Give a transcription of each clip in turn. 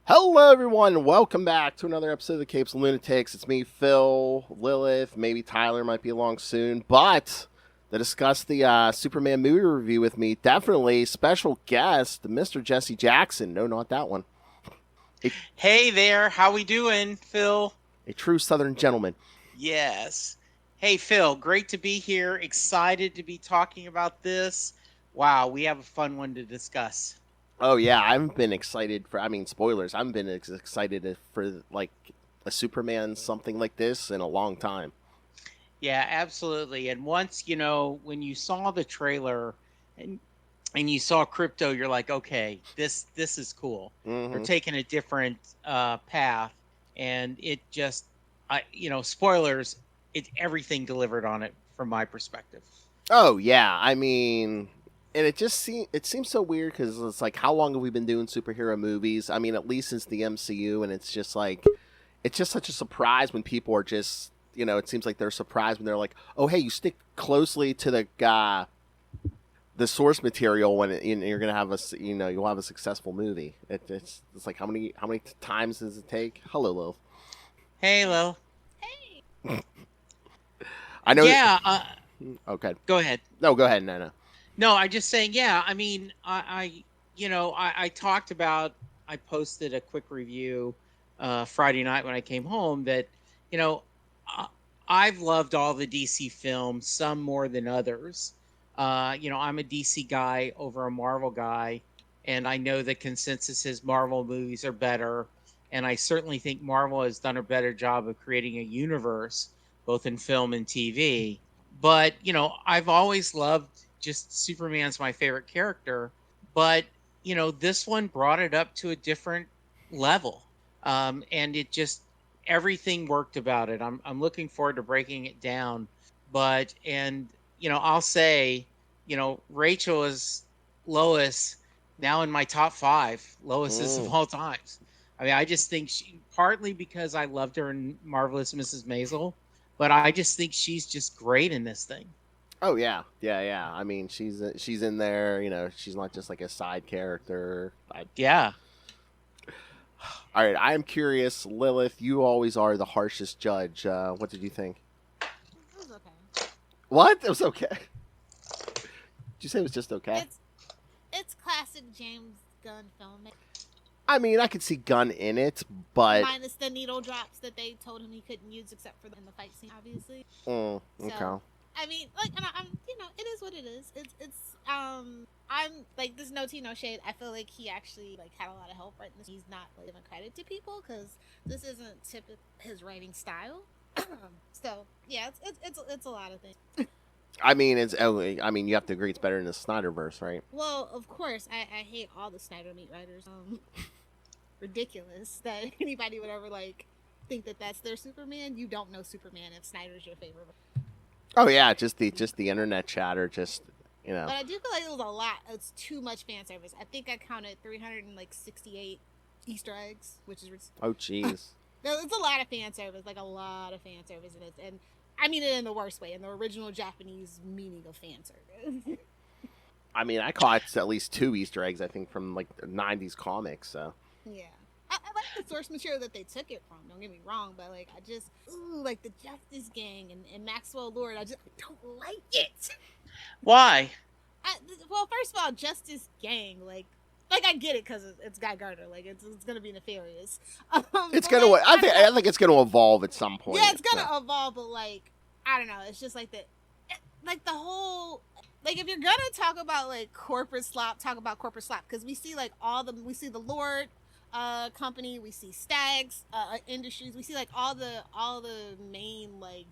Hello, everyone. Welcome back to another episode of the Capes and Lunatics. It's me, Phil, Lilith, maybe Tyler might be along soon. But to discuss the Superman movie review with me, definitely special guest, Mr. Jesse Jackson. No, not that one. Hey there. How we doing, Phil? A true Southern gentleman. Yes. Hey, Phil. Great to be here. Excited to be talking about this. Wow, we have a fun one to discuss. Oh, yeah. I've been excited for, spoilers. I've been excited for, like, a Superman something like this in a long time. Yeah, absolutely. And once, when you saw the trailer and you saw Crypto, you're like, okay, this is cool. Mm-hmm. They're taking a different path. And it just, spoilers, everything delivered on it from my perspective. Oh, yeah. And it seems so weird because it's like, how long have we been doing superhero movies? I mean, at least since the MCU, and it's just such a surprise when people are just, it seems like they're surprised when they're like, oh, hey, you stick closely to the source material when you're gonna have you'll have a successful movie. It's like how many times does it take? Hello, Lil. Hey, Lil. Hey. I know. Yeah. Okay. Go ahead. No, go ahead. No. No, I'm just saying, yeah, I mean, I talked about, I posted a quick review Friday night when I came home that, I've loved all the DC films, some more than others. I'm a DC guy over a Marvel guy, and I know the consensus is Marvel movies are better, and I certainly think Marvel has done a better job of creating a universe, both in film and TV. But, I've always loved just Superman's my favorite character, but this one brought it up to a different level, and it just everything worked about it. I'm looking forward to breaking it down, but I'll say Rachel is Lois now in my top 5 Loises of all times. I mean, I just think she, partly because I loved her in Marvelous Mrs. Maisel, but I just think she's just great in this thing. Oh yeah. I mean, she's in there. She's not just like a side character. Yeah. All right, I am curious, Lilith. You always are the harshest judge. What did you think? It was okay. What? It was okay. Did you say it was just okay? It's classic James Gunn film. I mean, I could see Gunn in it, but minus the needle drops that they told him he couldn't use except for in the fight scene, obviously. Okay. So, I mean, like, and I'm, it is what it is. I'm like, there's no tea, no shade. I feel like he actually had a lot of help writing this. He's not giving credit to people because this isn't typical his writing style. So yeah, it's a lot of things. I mean, you have to agree it's better than the Snyderverse, right? Well, of course, I hate all the Snyder Meat writers. Ridiculous that anybody would ever think that that's their Superman. You don't know Superman if Snyder's your favorite. Oh yeah, just the internet chatter, But I do feel like it was a lot. It's too much fan service. I think I counted 368 Easter eggs, which is oh jeez. It's a lot of fan service, a lot of fan service in this, and I mean it in the worst way, in the original Japanese meaning of fan service. I mean, I caught at least 2 Easter eggs, I think, from the 90s comics. So yeah. I like the source material that they took it from. Don't get me wrong, but I just the Justice Gang and Maxwell Lord. I don't like it. Why? Well, first of all, Justice Gang, I get it because it's Guy Gardner. It's gonna be nefarious. It's gonna. I think it's gonna evolve at some point. Yeah, it's gonna evolve, but I don't know. It's just the whole. If you're gonna talk about corporate slop, talk about corporate slop because we see we see the Lord company, we see Stags Industries, we see all the main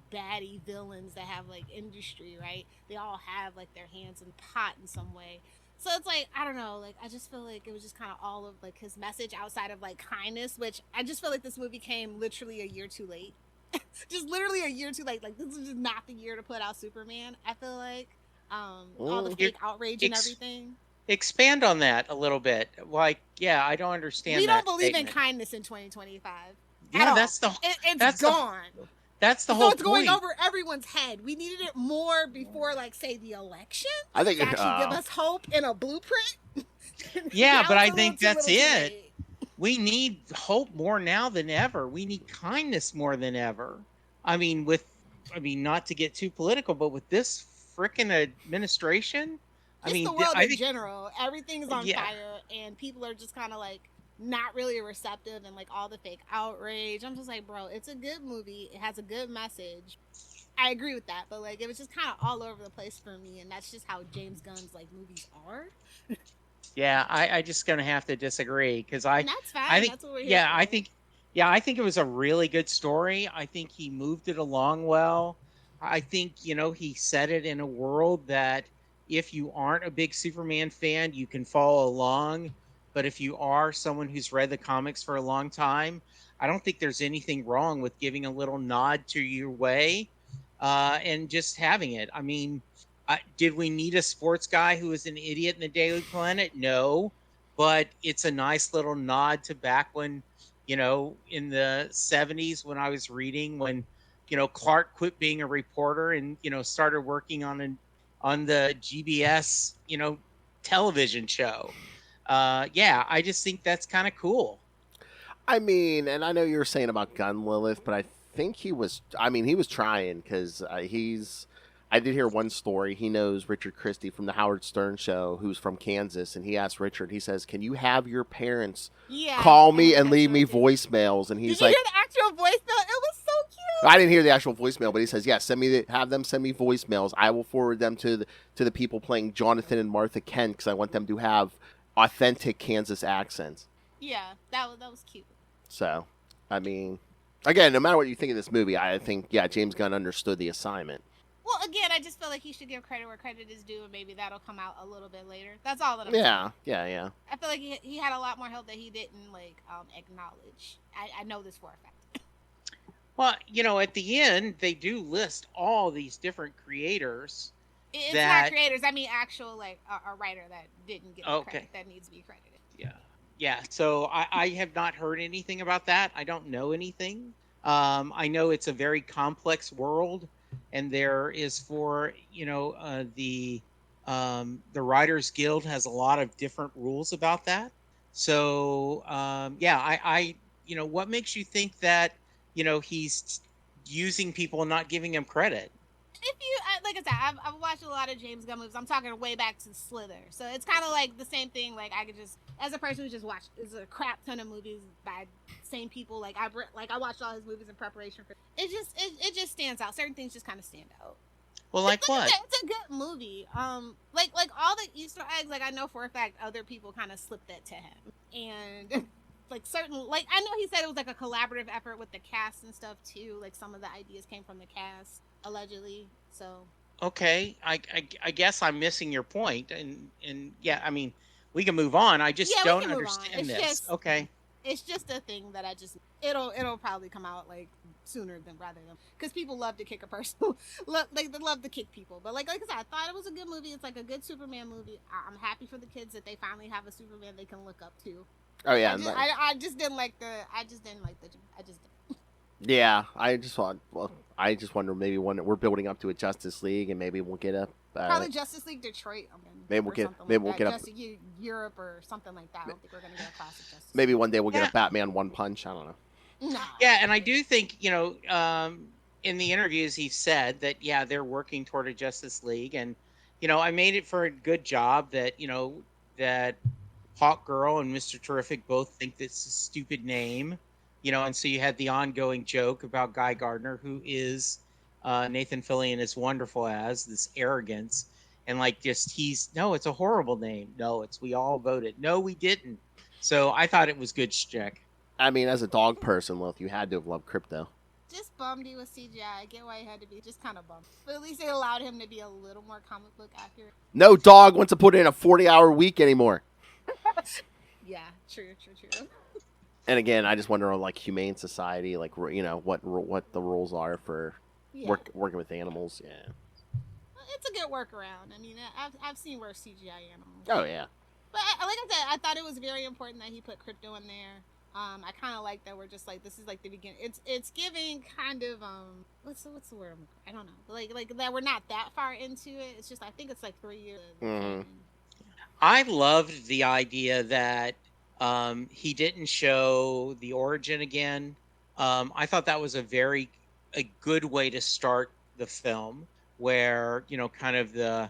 baddie villains that have industry, right? They all have their hands in the pot in some way. So it's I don't know, I just feel like it was just kind of all of his message outside of kindness, which I just feel like this movie came literally a year too late. Just literally a year too late. This is just not the year to put out Superman. I feel all the fake outrage and everything. Expand on that a little bit. Yeah, I don't understand. We don't believe in kindness in 2025. Yeah, that's gone. That's the whole point. It's going over everyone's head. We needed it more before, say, the election. I think to actually give us hope and a blueprint. Yeah, but I think that's it. we need hope more now than ever. We need kindness more than ever. I mean, not to get too political, but with this frickin' administration, I Just the mean, world I in think, general, everything's on yeah, fire, and people are just kind of like not really receptive, and like all the fake outrage. I'm just like, bro, it's a good movie. It has a good message. I agree with that, but like it was just kind of all over the place for me, and that's just how James Gunn's like movies are. yeah, I just gonna have to disagree because And that's I fine. think, That's what we're here yeah, for. I think it was a really good story. I think he moved it along well. I think, he set it in a world that if you aren't a big Superman fan, you can follow along. But if you are someone who's read the comics for a long time, I don't think there's anything wrong with giving a little nod to your way, and just having it. I mean, did we need a sports guy who was an idiot in the Daily Planet? No, but it's a nice little nod to back when, in the 70s when I was reading, when, Clark quit being a reporter and, started working on the GBS, television show. Yeah, I just think that's kind of cool. I mean, and I know you were saying about Gun Lilith, but I think he was. I mean, he was trying because he's. I did hear one story. He knows Richard Christie from the Howard Stern show, who's from Kansas, and he asked Richard. He says, "Can you have your parents Yeah, call I me heard and that leave me story too. voicemails?" And Did he's you like, hear the actual voice though? It was so cute. "I didn't hear the actual voicemail, but he says, yeah, have them send me voicemails. I will forward them to the people playing Jonathan and Martha Kent because I want them to have authentic Kansas accents." Yeah, that was cute. So, I mean, again, no matter what you think of this movie, I think, yeah, James Gunn understood the assignment. Well, again, I just feel like he should give credit where credit is due, and maybe that'll come out a little bit later. That's all that I'm Yeah, saying. yeah. I feel like he had a lot more help that he didn't like acknowledge. I know this for a fact. Well, at the end, they do list all these different creators It's not that, creators. I mean, actual like a writer that didn't get the credit okay, that needs to be credited. yeah, yeah. So I have not heard anything about that. I don't know anything. I know it's a very complex world, and there is the Writers Guild has a lot of different rules about that. So, yeah, what makes you think that he's using people and not giving him credit? If you like I said, I've watched a lot of James Gunn movies. I'm talking way back to Slither, so it's kind of like the same thing. Like I could just, as a person who just watched, is a crap ton of movies by same people. Like I watched all his movies in preparation for. It just stands out. Certain things just kind of stand out. Well, like what? It's a good movie. Like all the Easter eggs. Like I know for a fact other people kind of slipped that to him, and like certain like I know he said it was like a collaborative effort with the cast and stuff too. Like some of the ideas came from the cast allegedly. So Okay, I guess I'm missing your point, and yeah, I mean, we can move on. I just yeah, we don't can move on. understand this. Okay. It's just a thing that I just it'll probably come out like sooner than rather than because people love to kick a person, like they love to kick people. But like I said, I thought it was a good movie. It's like a good Superman movie. I'm happy for the kids that they finally have a Superman they can look up to. Oh yeah, I just didn't like the. I just didn't like the. I just. Didn't. yeah. I just thought. Well, I just wonder maybe when we're building up to a Justice League, and maybe we'll get a Probably Justice League Detroit. maybe we'll get maybe we'll get Justice Europe or something like that. I don't think we're gonna get a classic Justice. maybe one day we'll get Yeah. a Batman One Punch. I don't know. No. Yeah, and I do think in the interviews he said that yeah they're working toward a Justice League, and I made it for a good job that that Hawk Girl and Mr. Terrific both think this is a stupid name, and so you had the ongoing joke about Guy Gardner, who is Nathan Fillion is wonderful as this arrogance, and like just no, it's a horrible name. No, it's we all voted. No, we didn't. So I thought it was good shtick. I mean, as a dog person, Lilith, you had to have loved Crypto. Just bummed he was CGI. I get why he had to be. Just kind of bummed. But at least it allowed him to be a little more comic book accurate. No dog wants to put in a 40-hour week anymore. Yeah, true. And again, I just wonder on like humane society, like what the rules are for Yeah. working with animals. Yeah. It's a good workaround. I mean, I've seen worse CGI animals. Oh yeah. But like I said, I thought it was very important that he put Crypto in there. I kind of like that we're just like this is like the beginning. It's giving kind of what's the word? I don't know. Like that we're not that far into it. It's just I think it's like 3 years. Mhm. I loved the idea that He didn't show the origin again. I thought that was a good way to start the film, where kind of the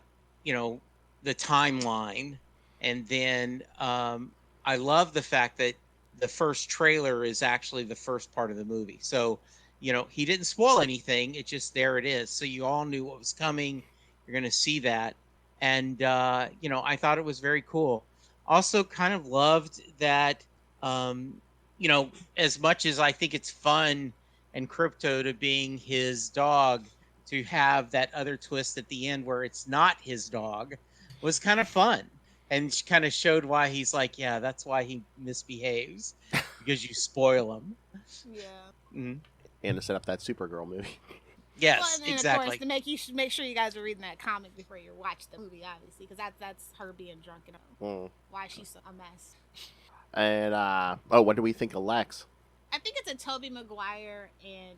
timeline, and then I love the fact that the first trailer is actually the first part of the movie. So he didn't spoil anything. It just, there it is. So you all knew what was coming. You're going to see that, and I thought it was very cool. Also, kind of loved that. As much as I think it's fun and Crypto to being his dog, to have that other twist at the end where it's not his dog was kind of fun, and kind of showed why he's like, yeah, that's why he misbehaves, because you spoil him. Yeah. Mm-hmm. And to set up that Supergirl movie. Yes, well, and then, exactly. Of course, you should make sure you guys are reading that comic before you watch the movie, obviously, because that's her being drunk and why she's a mess. And what do we think of Lex? I think it's a Tobey Maguire and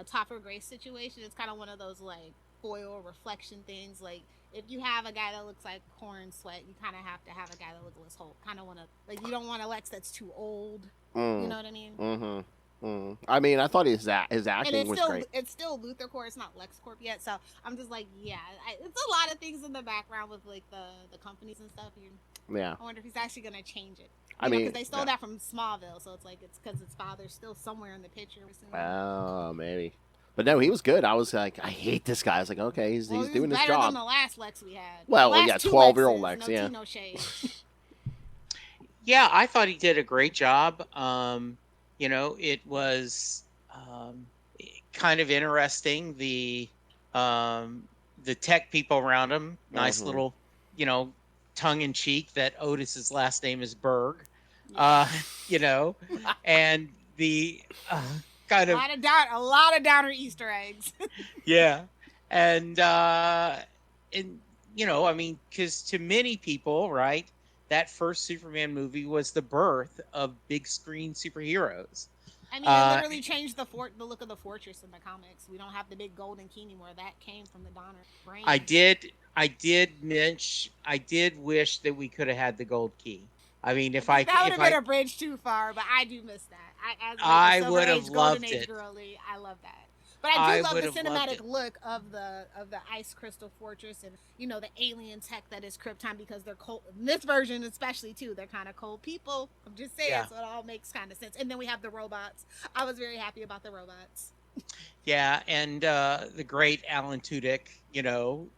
Topher Grace situation. It's kind of one of those like foil reflection things. Like, if you have a guy that looks like Corn Sweat, you kind of have to have a guy that looks Liz Holt. Kind of want to, like, you don't want a Lex that's too old. You know what I mean? I mean, I thought his acting was great. It's still Luthor Corp. It's not LexCorp yet. So I'm just like, yeah, it's a lot of things in the background with like the companies and stuff. Yeah. I wonder if he's actually going to change it. I mean, because they stole that from Smallville, so it's like it's because his father's still somewhere in the picture. Oh, maybe. But no, he was good. I was like, I hate this guy. I was like, okay, he's doing his job. Better than the last Lex we had. Well, yeah, 12-year-old Lex, yeah. No shade. Yeah, I thought he did a great job. It was kind of interesting. The tech people around him, nice little, tongue-in-cheek that Otis's last name is Berg. And the kind of a lot of downer Easter eggs. Yeah, and I mean, because to many people, right, that first Superman movie was the birth of big screen superheroes. I mean, it literally changed the look of the fortress in the comics. We don't have the big golden key anymore. That came from the Donner brain. I did wish that we could have had the gold key. I mean, that would have been a bridge too far, but I do miss that. I would have loved it. Girly, I love that. But I do love the cinematic look of the ice crystal fortress, and the alien tech that is Krypton, because they're cold. In this version, especially too, they're kind of cold people. I'm just saying, so it all makes kind of sense. And then we have the robots. I was very happy about the robots. Yeah, and the great Alan Tudyk,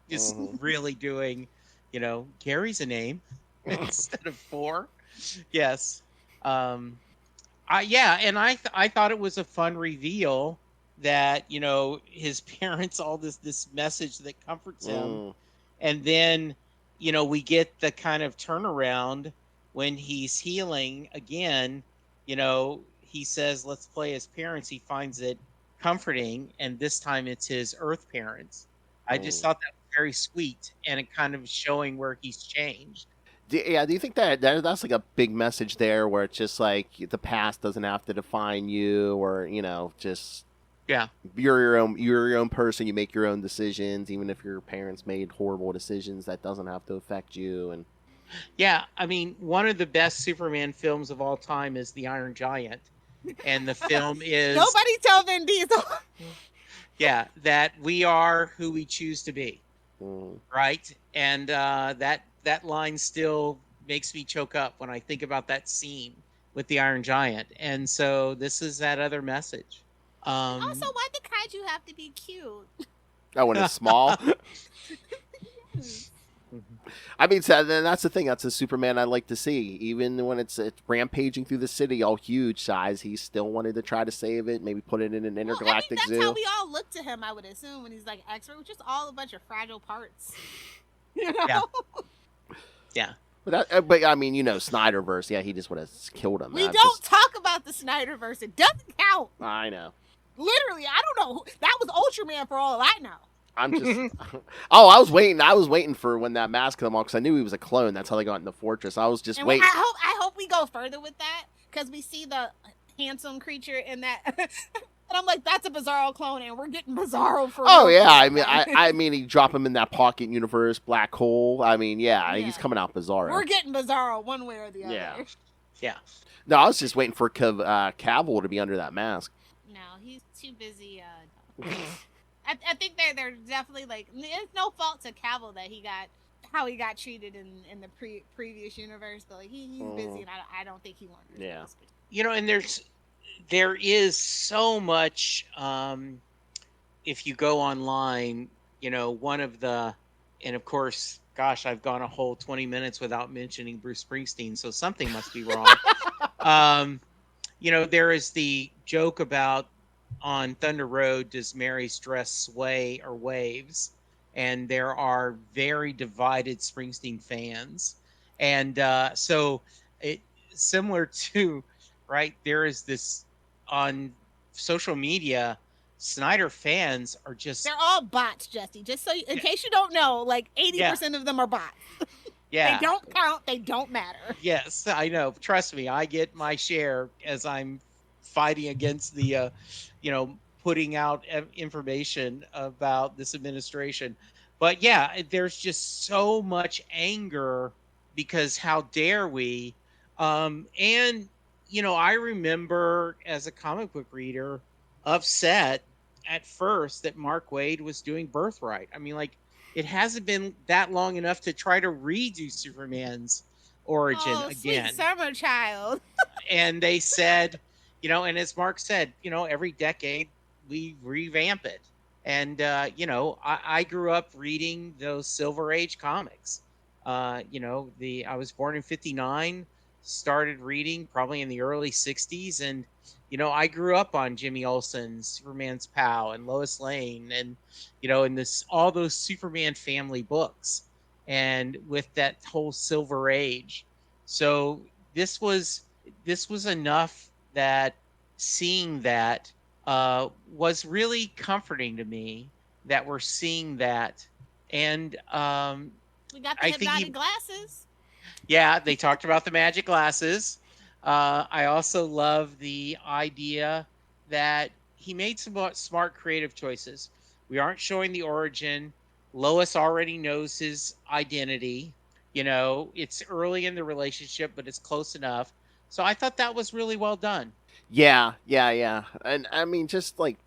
is really doing, Gary's a name instead of 4. Yes. And I thought it was a fun reveal that, his parents, all this message that comforts him. And then, we get the kind of turnaround when he's healing again. He says, let's play his parents. He finds it comforting, and this time it's his Earth parents. I just thought that was very sweet, and it kind of showing where he's changed. Do you think that's like a big message there, where it's just like the past doesn't have to define you, or just you're your own person, you make your own decisions, even if your parents made horrible decisions, that doesn't have to affect you. And I mean, one of the best Superman films of all time is The Iron Giant, and the film is nobody tell Vin Diesel. That we are who we choose to be, right? And that line still makes me choke up when I think about that scene with the Iron Giant. And so this is that other message. Also, why the kaiju have to be cute? Oh, when it's small? I mean, so that's the thing. That's a Superman I like to see. Even when it's rampaging through the city, all huge size, he still wanted to try to save it, maybe put it in an intergalactic zoo. That's how we all look to him, I would assume, when he's like X-ray, which is all a bunch of fragile parts. Yeah. But I mean, Snyderverse, he just would have killed him. We don't talk about the Snyderverse. It doesn't count. I know. Literally, I don't know. That was Ultraman for all I know. I'm just. I was waiting. I was waiting for when that mask came on, because I knew he was a clone. That's how they got in the fortress. I was just waiting. I hope we go further with that, because we see the handsome creature in that, and I'm like, that's a Bizarro clone, and we're getting Bizarro for. Oh yeah, I mean, he drop him in that pocket universe black hole. I mean, he's coming out Bizarro. We're getting Bizarro one way or the other. Yeah. Yeah. No, I was just waiting for Cavill to be under that mask. No, he's too busy. I think they're definitely like, it's no fault to Cavill that he got how he got treated in the previous universe, but like he's busy, and I don't think he wanted to. Yeah. You know, and there is so much. If you go online, you know, one of the, and of course, gosh, I've gone a whole 20 minutes without mentioning Bruce Springsteen, so something must be wrong. You know, there is the joke about on Thunder Road, does Mary's dress sway or waves? And there are very divided Springsteen fans. And so it similar to, right, there is this on social media, Snyder fans are just... They're all bots, Jesse. Just so, in case you don't know, like 80% of them are bots. Yeah. They don't count. They don't matter. Yes, I know. Trust me, I get my share as I'm fighting against the, you know, putting out information about this administration. But yeah, there's just so much anger because how dare we? And, you know, I remember as a comic book reader upset at first that Mark Waid was doing Birthright. I mean, like, it hasn't been that long enough to try to redo Superman's origin again. Sweet summer child. And they said, you know, and as Mark said, you know, every decade we revamp it. And, you know, I grew up reading those Silver Age comics. You know, I was born in 59, started reading probably in the early 60s. And, you know, I grew up on Jimmy Olsen's Superman's Pal and Lois Lane and, you know, in all those Superman family books and with that whole Silver Age. So this was enough that seeing that was really comforting to me that we're seeing that. And we got the hypnotic glasses. Yeah, they talked about the magic glasses. I also love the idea that he made some smart creative choices. We aren't showing the origin. Lois already knows his identity. You know, it's early in the relationship, but it's close enough. So I thought that was really well done. Yeah. And I mean, just like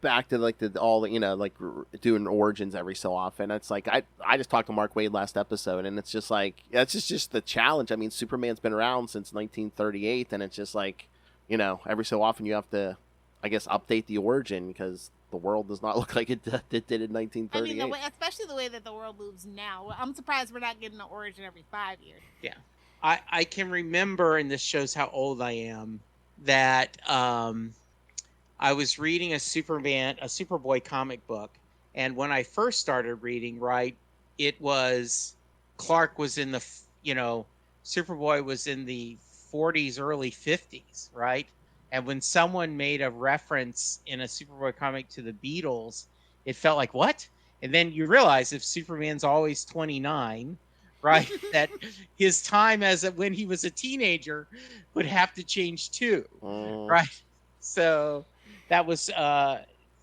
back to like you know, like doing origins every so often. It's like I just talked to Mark Waid last episode, and it's just like it's just the challenge. I mean, Superman's been around since 1938, and it's just like, you know, every so often you have to, I guess, update the origin because the world does not look like it did in 1938. I mean, especially the way that the world moves now. I'm surprised we're not getting an origin every 5 years. Yeah, I can remember, and this shows how old I am, that I was reading a Superboy comic book, and when I first started reading, right, it was Clark was in the, you know, Superboy was in the 40s, early 50s, right? And when someone made a reference in a Superboy comic to the Beatles, it felt like, what? And then you realize if Superman's always 29, right, that his time when he was a teenager would have to change too, right? So that was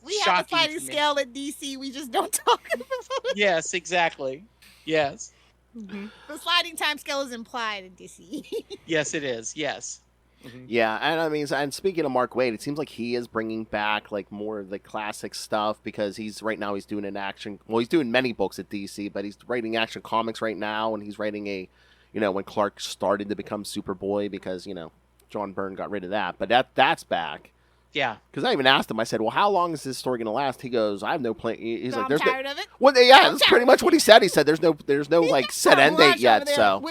we have a sliding scale at DC. We just don't talk about it. Yes, exactly. Yes. Mm-hmm. The sliding time scale is implied in DC. Yes, it is. Yes. Mm-hmm. Yeah, and I mean, and speaking of Mark Waid, it seems like he is bringing back like more of the classic stuff because he's doing an action. Well, he's doing many books at DC, but he's writing Action Comics right now, and he's writing you know, when Clark started to become Superboy because, you know, John Byrne got rid of that, but that's back. Yeah, because I even asked him. I said, "Well, how long is this story going to last?" He goes, "I have no plan." He's like, "I'm tired of it." Well, yeah, that's pretty much what he said. He said, "There's no like set end date yet." So,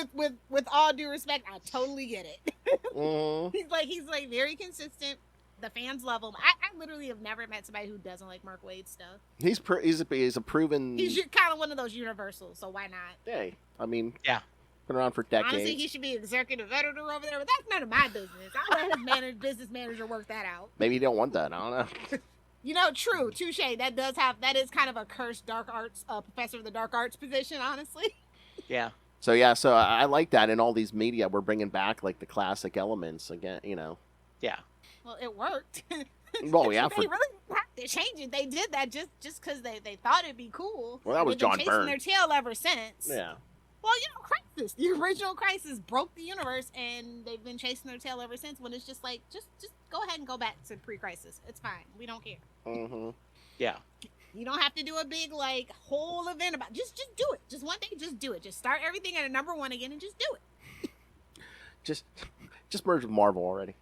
with all due respect, I totally get it. He's like very consistent. The fans love him. I literally have never met somebody who doesn't like Mark Waid stuff. He's a proven. He's kind of one of those universals, so why not? Hey, I mean, yeah. Been around for decades. Honestly, he should be executive editor over there, but that's none of my business. I'll let his business manager work that out. Maybe you don't want that. I don't know. You know, true, touche. That is kind of a cursed dark arts professor of the dark arts position, honestly. Yeah. So I like that. In all these media, we're bringing back like the classic elements again. You know. Yeah. Well, it worked. Well, yeah. They really have to change it. They did that just because they thought it'd be cool. Well, that was John Byrne. They've been chasing their tail ever since. Yeah. Well, you know, Crisis. The original Crisis broke the universe, and they've been chasing their tail ever since. When it's just like, just go ahead and go back to pre-Crisis. It's fine. We don't care. Mm-hmm. Yeah. You don't have to do a big like whole event about. Just do it. Just one day, just do it. Just start everything at a number one again, and just do it. Just merge with Marvel already.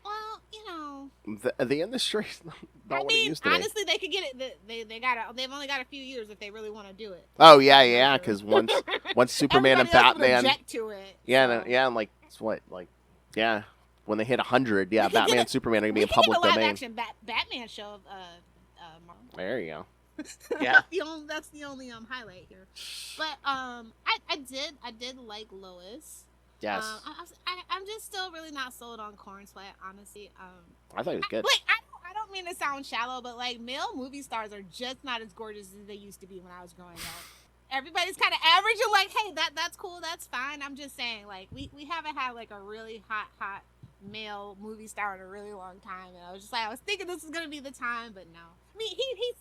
Well, you know, The industry's not what it used to honestly, they could get it. They've only got a few years if they really want to do it. Oh yeah, because once Superman and Everybody else would Batman, object to it. yeah, So. and like it's what, like, yeah, when they hit 100, yeah, Batman and Superman are gonna be in public live domain. action Batman show of Marvel. There you go. Yeah. That's the only highlight here. But I did like Lois. Yes, I'm just still really not sold on Corn Sweat, honestly. I thought it was good. Like I don't mean to sound shallow, but like male movie stars are just not as gorgeous as they used to be when I was growing up. Everybody's kind of average and like, hey, that's cool, that's fine. I'm just saying, like we haven't had like a really hot male movie star in a really long time, and I was thinking this is gonna be the time, but no. I mean,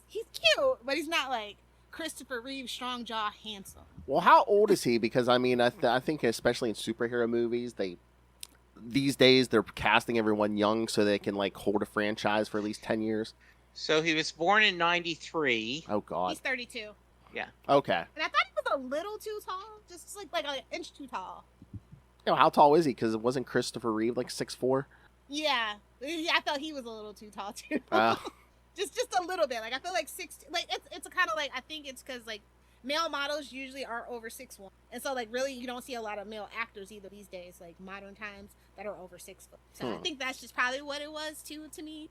he's cute, but he's not like Christopher Reeve, strong jaw, handsome. Well, how old is he? Because I mean, I think especially in superhero movies, these days they're casting everyone young so they can like hold a franchise for at least 10 years. So he was born in 93. Oh God. He's 32. Yeah. Okay. And I thought he was a little too tall, just like an inch too tall. You know, how tall is he? Because it wasn't Christopher Reeve like 6'4"? Yeah, I thought he was a little too tall too. Just a little bit. Like I feel like 6. Like it's kind of like, I think it's because like male models usually are over 6'1", and so like really you don't see a lot of male actors either these days, like modern times, that are over 6 foot. So I think that's just probably what it was too to me.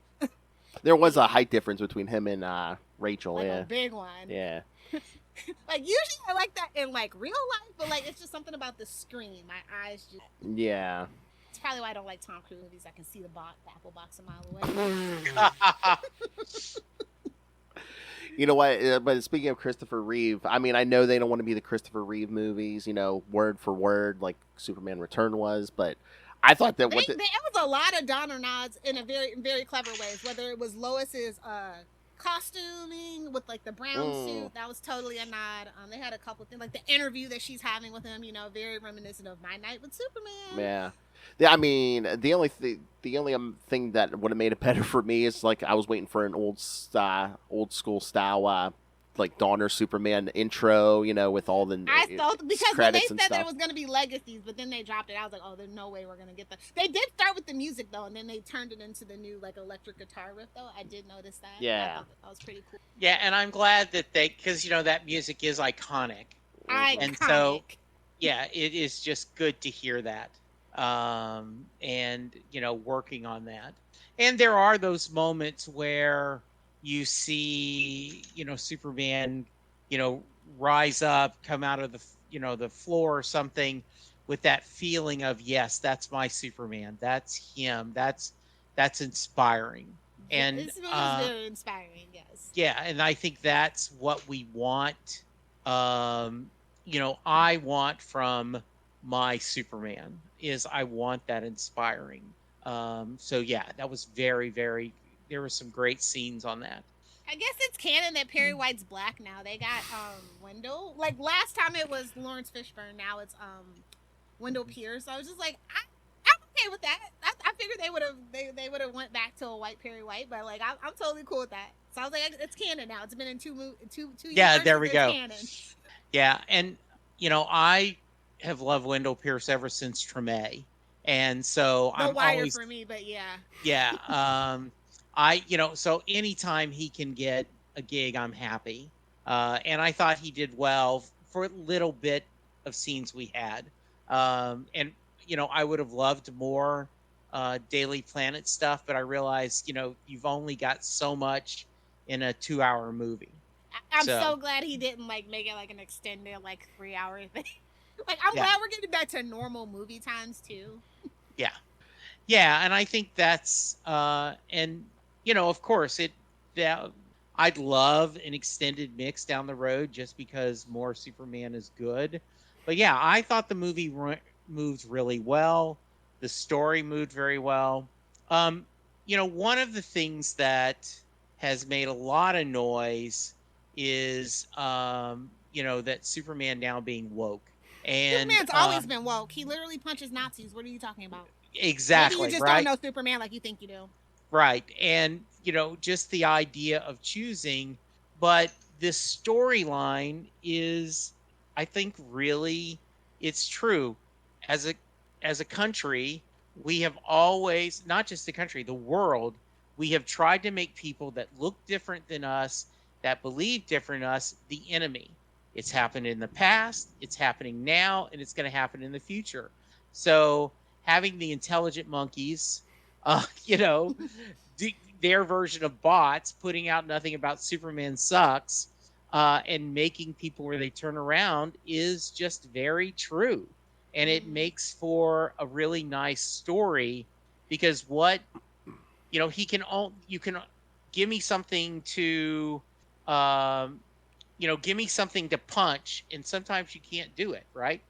There was a height difference between him and Rachel. Like yeah. a big one. Yeah. Like usually I like that in like real life, but like it's just something about the screen. My eyes just. Yeah. It's probably why I don't like Tom Cruise movies. I can see the apple box a mile away. You know what? But speaking of Christopher Reeve, I mean, I know they don't want to be the Christopher Reeve movies, you know, word for word, like Superman Return was, but I thought that there was a lot of Donner nods in a very clever ways. Whether it was Lois's costuming with like the brown suit, that was totally a nod. They had a couple things, like the interview that she's having with him, you know, very reminiscent of My Night with Superman. Yeah, I mean, the only thing that would have made it better for me is like I was waiting for an old school style like Donner Superman intro, you know, with all the I thought, because when they credits said and that it stuff. was going to be legacies, but then they dropped it. I was like, oh, there's no way we're going to get that. They did start with the music though, and then they turned it into the new like electric guitar riff though. I did notice that. Yeah, I thought that was pretty cool. Yeah, and I'm glad that because you know that music is iconic. Iconic. And so, yeah, it is just good to hear that. And you know, working on that. And there are those moments where you see, you know, Superman, you know, rise up, come out of the, you know, the floor or something with that feeling of, yes, that's my Superman. That's him. That's inspiring. And this movie is very inspiring, yes. Yeah, and I think that's what we want. You know, I want from my Superman is I want that inspiring. So yeah, that was very, there were some great scenes on that. I guess it's canon that Perry White's black now. They got Wendell. Like last time it was Lawrence Fishburne, now it's Wendell Pierce. So I was just like, I'm okay with that. I figured they would have went back to a white Perry White, but like I'm totally cool with that. So I was like, it's canon now. It's been in two years. Yeah, there we go. Canon. Yeah, and you know, I have loved Wendell Pierce ever since Treme, and so The I'm Wire always for me, but yeah. Yeah. You know, so anytime he can get a gig, I'm happy. And I thought he did well for a little bit of scenes we had. And, you know, I would have loved more Daily Planet stuff, but I realized, you know, you've only got so much in a 2-hour movie. I'm so glad he didn't like make it like an extended like 3-hour thing. Like I'm glad we're getting back to normal movie times too. Yeah. Yeah, and I think that's and you know, of course, I'd love an extended mix down the road just because more Superman is good. But yeah, I thought the movie moved really well. The story moved very well. You know, one of the things that has made a lot of noise is, you know, that Superman now being woke. And Superman's always been woke. He literally punches Nazis. What are you talking about? Exactly. Maybe you just right. don't know Superman like you think you do. Right. And, just the idea of choosing, but this storyline is, I think, really, it's true. As a country, we have always, not just the country, the world, we have tried to make people that look different than us, that believe different than us, the enemy. It's happened in the past, it's happening now, and it's going to happen in the future. So having the intelligent monkeys, their version of bots putting out nothing about Superman sucks, and making people where they turn around is just very true. And it makes for a really nice story, because you can give me something to, give me something to punch, and sometimes you can't do it, right?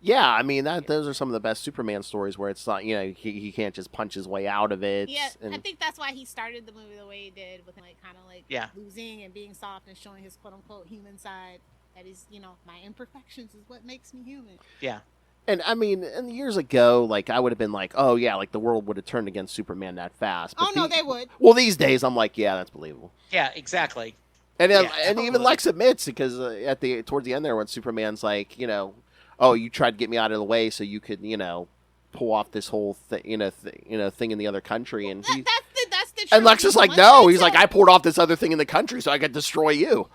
Yeah, I mean those are some of the best Superman stories where it's not, he can't just punch his way out of it. Yeah, and... I think that's why he started the movie the way he did, with kind of losing and being soft and showing his quote unquote human side. That is, my imperfections is what makes me human. Yeah. And I mean, and years ago, I would have been like, oh yeah, the world would have turned against Superman that fast. But no, they would. Well, these days I'm like, yeah, that's believable. Yeah, exactly. And even Lex admits, because towards the end there, when Superman's like, oh, you tried to get me out of the way so you could, pull off this whole thing in the other country, and that's the truth. And Lex is like, no, he's like, I poured off this other thing in the country so I could destroy you.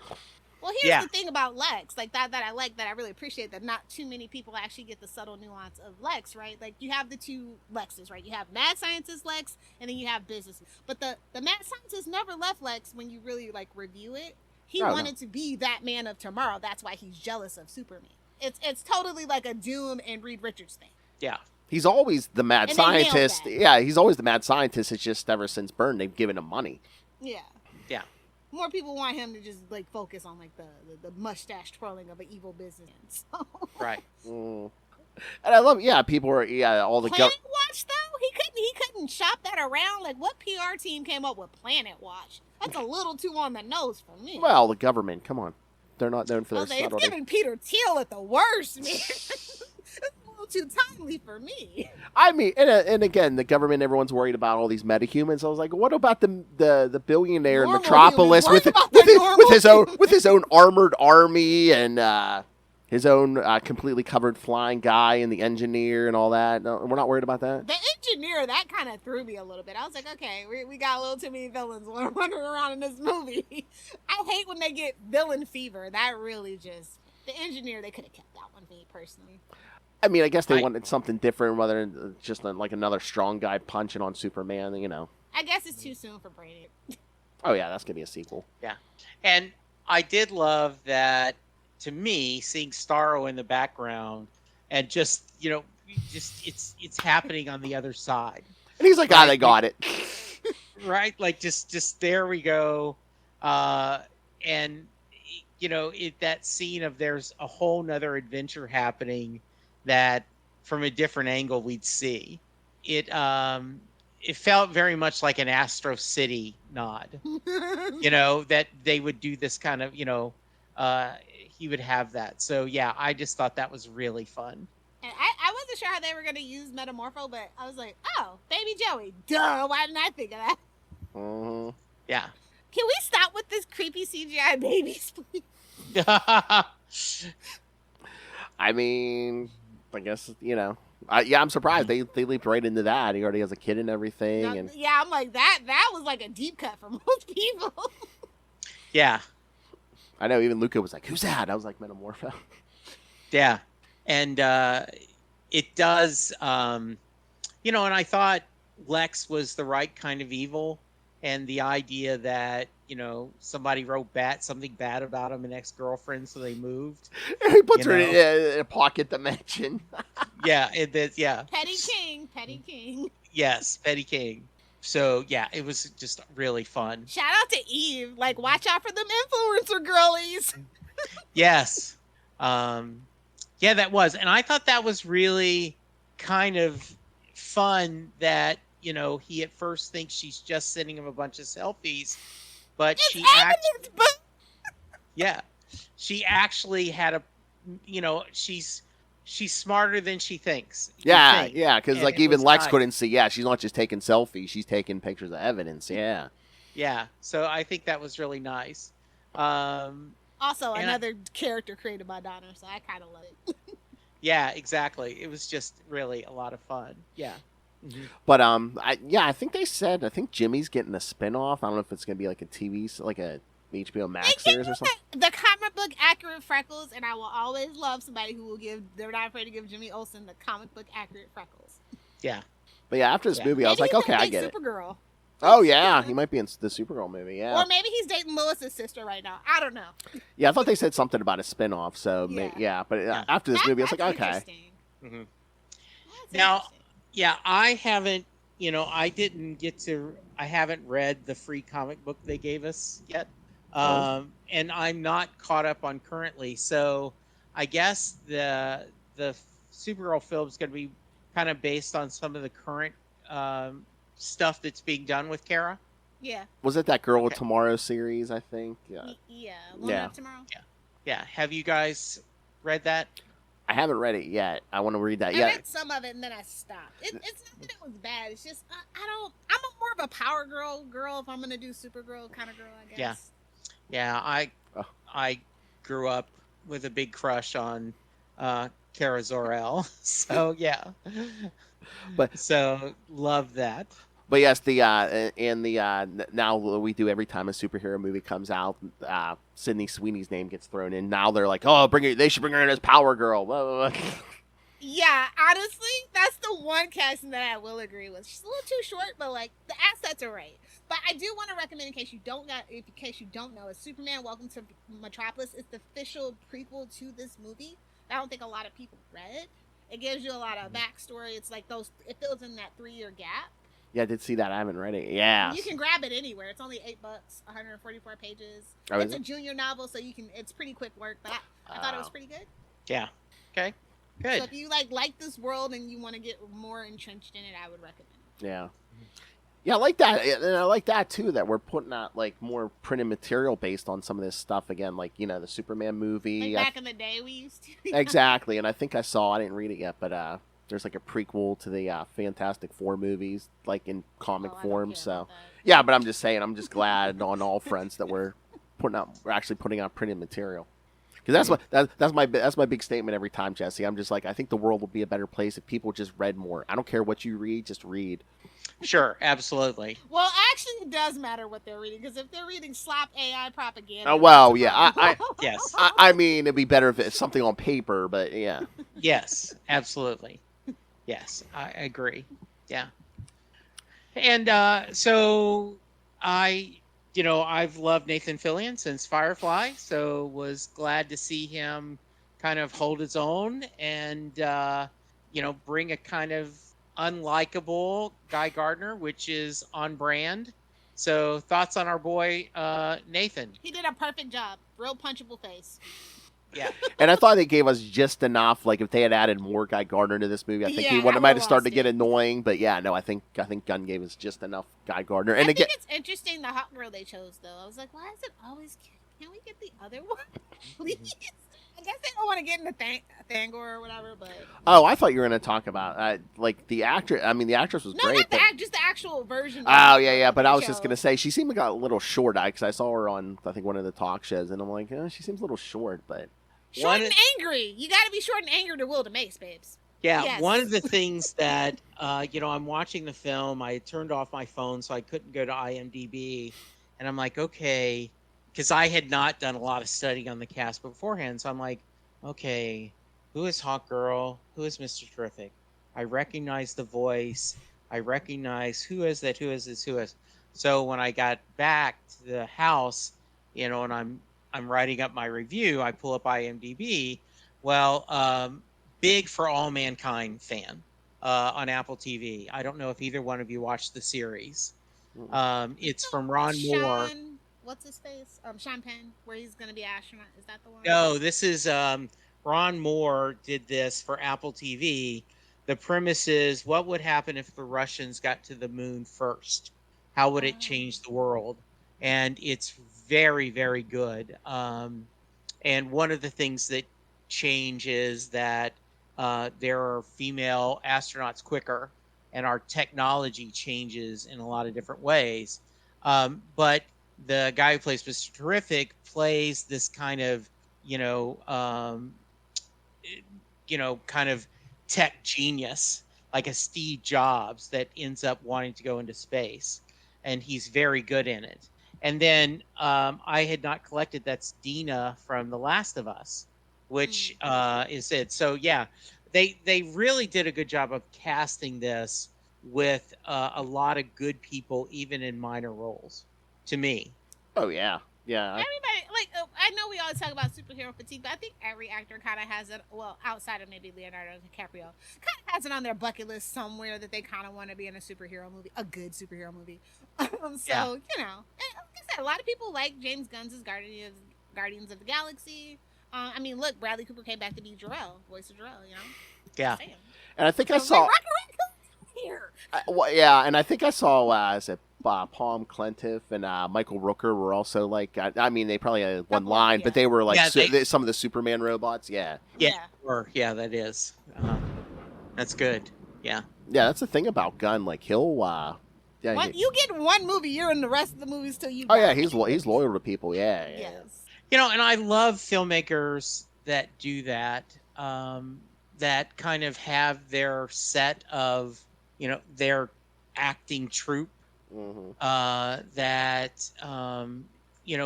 Well, here's the thing about Lex, that I like, that I really appreciate, that not too many people actually get the subtle nuance of Lex, right? You have the two Lexes, right? You have mad scientist Lex, and then you have business. But the mad scientist never left Lex when you really review it. He wanted to be that man of tomorrow. That's why he's jealous of Superman. It's totally like a Doom and Reed Richards thing. Yeah. He's always the mad scientist. Yeah, he's always the mad scientist. It's just ever since Byrne, they've given him money. Yeah. Yeah. More people want him to just focus on the mustache twirling of an evil businessman. So. Right. And I love, people are, all the Planet Watch though, he couldn't shop that around. What PR team came up with Planet Watch? That's a little too on the nose for me. Well, the government, come on, they're not known for their subtlety. It's giving Peter Thiel at the worst, man. It's a little too timely for me. I mean, and again, the government, everyone's worried about all these metahumans. I was like, what about the billionaire in Metropolis with his own armored army and his own completely covered flying guy and the engineer and all that? No, we're not worried about that. The engineer, that kind of threw me a little bit. I was like, okay, we got a little too many villains wandering around in this movie. I hate when they get villain fever. That really just, the engineer, they could have kept that one for me personally. I mean, I guess they wanted something different rather than just another strong guy punching on Superman, I guess it's too soon for Brainiac. Oh, yeah, that's going to be a sequel. Yeah. And I did love that, to me, seeing Starro in the background and just, it's happening on the other side. And he's like, they got it. Right? Just there we go. And, that scene of there's a whole nother adventure happening that from a different angle we'd see. It felt very much like an Astro City nod. That they would do this kind of, he would have that. So yeah, I just thought that was really fun. And I wasn't sure how they were going to use Metamorpho, but I was like, oh, Baby Joey. Duh, why didn't I think of that? Mm-hmm. Yeah. Can we stop with this creepy CGI babies, please? I mean, I guess, I'm surprised. They leaped right into that. He already has a kid and everything. And yeah, I'm like, that was like a deep cut for most people. Yeah. I know, even Luca was like, who's that? I was like, Metamorpho. Yeah. And it does, and I thought Lex was the right kind of evil. And the idea that, somebody wrote something bad about him, an ex-girlfriend, so they moved. He puts her in a pocket dimension. Yeah, it is. Yeah. Petty King. Yes, Petty King. So yeah, it was just really fun. Shout out to Eve. Watch out for them influencer girlies. Yes. Yeah, that was. And I thought that was really kind of fun that, he at first thinks she's just sending him a bunch of selfies, but she actually had she's she's smarter than she thinks. Yeah, yeah, because And like it even was Lex nice. couldn't see. Yeah, she's not just taking selfies; she's taking pictures of evidence. Yeah, Yeah, so I think that was really nice. Um, Also, and another character created by Donner, so I kind of love it. yeah, exactly. It was just really a lot of fun. Yeah. Mhm. but I think they said I think Jimmy's getting a spinoff. I don't know if it's gonna be like a like a HBO Max series or something. The comic book accurate freckles, and I will always love somebody who will give. They're not afraid to give Jimmy Olsen the comic book accurate freckles. Yeah. But yeah, after this Yeah. movie, I was Maybe like, he's okay, gonna I date get it. Supergirl. Oh yeah, he might be in the Supergirl movie. Yeah, Or maybe he's dating Lois's sister right now. I don't know. yeah. I thought they said something about a spinoff. So Yeah. yeah, but Yeah. after this movie, I was That's like, okay. interesting. Mhm. That's Now, interesting. yeah, I haven't, I haven't read the free comic book they gave us yet. And I'm not caught up on currently. So I guess the Supergirl film is going to be kind of based on some of the current stuff that's being done with Kara. Yeah. Was it that Girl of Okay. Tomorrow series? I think. Yeah. Yeah. Woman Yeah. of Tomorrow. Yeah. Have you guys read that? I haven't read it yet. I want to read that. I Yeah. read some of it and then I stopped. It's not that it was bad. It's just I don't. I'm more of a power girl if I'm gonna do Supergirl kind of girl. I guess. Yeah. I grew up with a big crush on Kara Zor-El. So yeah. But- so love that. But yes, now we do every time a superhero movie comes out, Sydney Sweeney's name gets thrown in. Now they're like, oh, they should bring her in as Power Girl. Blah, blah, blah. Yeah, honestly, that's the one casting that I will agree with. She's a little too short, but like the assets are right. But I do want to recommend, in case you don't know, is Superman: Welcome to Metropolis. It's the official prequel to this movie. I don't think a lot of people read. It gives you a lot of backstory. It's like it fills in that 3-year gap. Yeah, I did see that. I haven't read it. Yeah. You can grab it anywhere. It's only $8, 144 pages. Oh, It's is a it? junior novel, so it's pretty quick work. But I thought it was pretty good. Yeah. Okay. So Good. if you like this world and you want to get more entrenched in it, I would recommend it. Yeah. Yeah, I like that. And I like that, too, that we're putting out, like, more printed material based on some of this stuff. Again, like, the Superman movie. Like back in the day, we used to. Exactly. And I think I didn't read it yet, but there's, like, a prequel to the Fantastic Four movies, like, in comic Oh, I don't form. care So, about that. yeah, but I'm just saying, I'm just glad on all fronts that we're actually putting out printed material. Because that's my big statement every time, Jesse. I'm just like, I think the world will be a better place if people just read more. I don't care what you read, just read. Sure. Absolutely. Well, actually, it does matter what they're reading, because if they're reading slop AI propaganda. Oh, well, yeah. Yes. I mean, it'd be better if it's something on paper, but yeah. Yes. Absolutely. Yes. I agree. Yeah. And so I've loved Nathan Fillion since Firefly, so was glad to see him kind of hold his own and, bring a kind of unlikable Guy Gardner, which is on brand. So thoughts on our boy, Nathan? He did a perfect job. Real punchable face. Yeah. And I thought they gave us just enough. Like, if they had added more Guy Gardner to this movie, I think Yeah, he I might have would've started to lost get it. annoying. But yeah, no, I think Gunn gave us just enough Guy Gardner. And I again, think it's interesting the hot girl they chose, though. I was like, why is it always? Can we get the other one, please? I guess they don't want to get into Thangor or whatever, but oh, I thought you were going to talk about like the actress. I mean, the actress was no, great. not But, just the actual version. oh of yeah. But the I was just show. going to say she seemed like a little short. Because I saw her on I think one of the talk shows, and I'm like, she seems a little short. But Short and angry. You got to be short and angry to will to Mace, babes. Yeah, Yes. One of the things that, I'm watching the film, I had turned off my phone so I couldn't go to IMDb. And I'm like, okay, because I had not done a lot of studying on the cast beforehand. So I'm like, okay, who is Hawk Girl? Who is Mr. Terrific? I recognize the voice. I recognize who is that, who is this, who is. So when I got back to the house, and I'm writing up my review, I pull up IMDb. Well, big For All Mankind fan on Apple TV. I don't know if either one of you watched the series. It's from Ron Moore. What's his face? Sean Penn, where he's going to be astronaut. Is that the one? No, this is Ron Moore did this for Apple TV. The premise is, what would happen if the Russians got to the moon first? How would it change the world? And it's very, very good. And one of the things that change is that there are female astronauts quicker, and our technology changes in a lot of different ways. But the guy who plays Mr. Terrific plays this kind of, kind of tech genius, like a Steve Jobs that ends up wanting to go into space, and he's very good in it. And then I had not collected, that's Dina from The Last of Us, which is it. So yeah, they really did a good job of casting this with a lot of good people, even in minor roles, to me. Oh yeah. Yeah. Everybody, I know we always talk about superhero fatigue, but I think every actor kind of has it. Well, outside of maybe Leonardo DiCaprio, kind of has it on their bucket list somewhere that they kind of want to be in a superhero movie, a good superhero movie. So like I said, a lot of people like James Gunn's Guardians of the Galaxy. I mean, look, Bradley Cooper came back to be Jor-El, voice of Jor-El. Yeah. And I think I saw. Here. And I think I saw. Is it Palm Clentif and Michael Rooker were also like. I mean, they probably had one line, but they were like some of the Superman robots. Yeah. Yeah, that is. That's good. Yeah. Yeah, that's the thing about Gunn. Like he'll. You get one movie, you're in the rest of the movies till you. Oh yeah, he's loyal to people. Yeah. Yes. And I love filmmakers that do that. That kind of have their set of, their acting troupe. Mm-hmm. That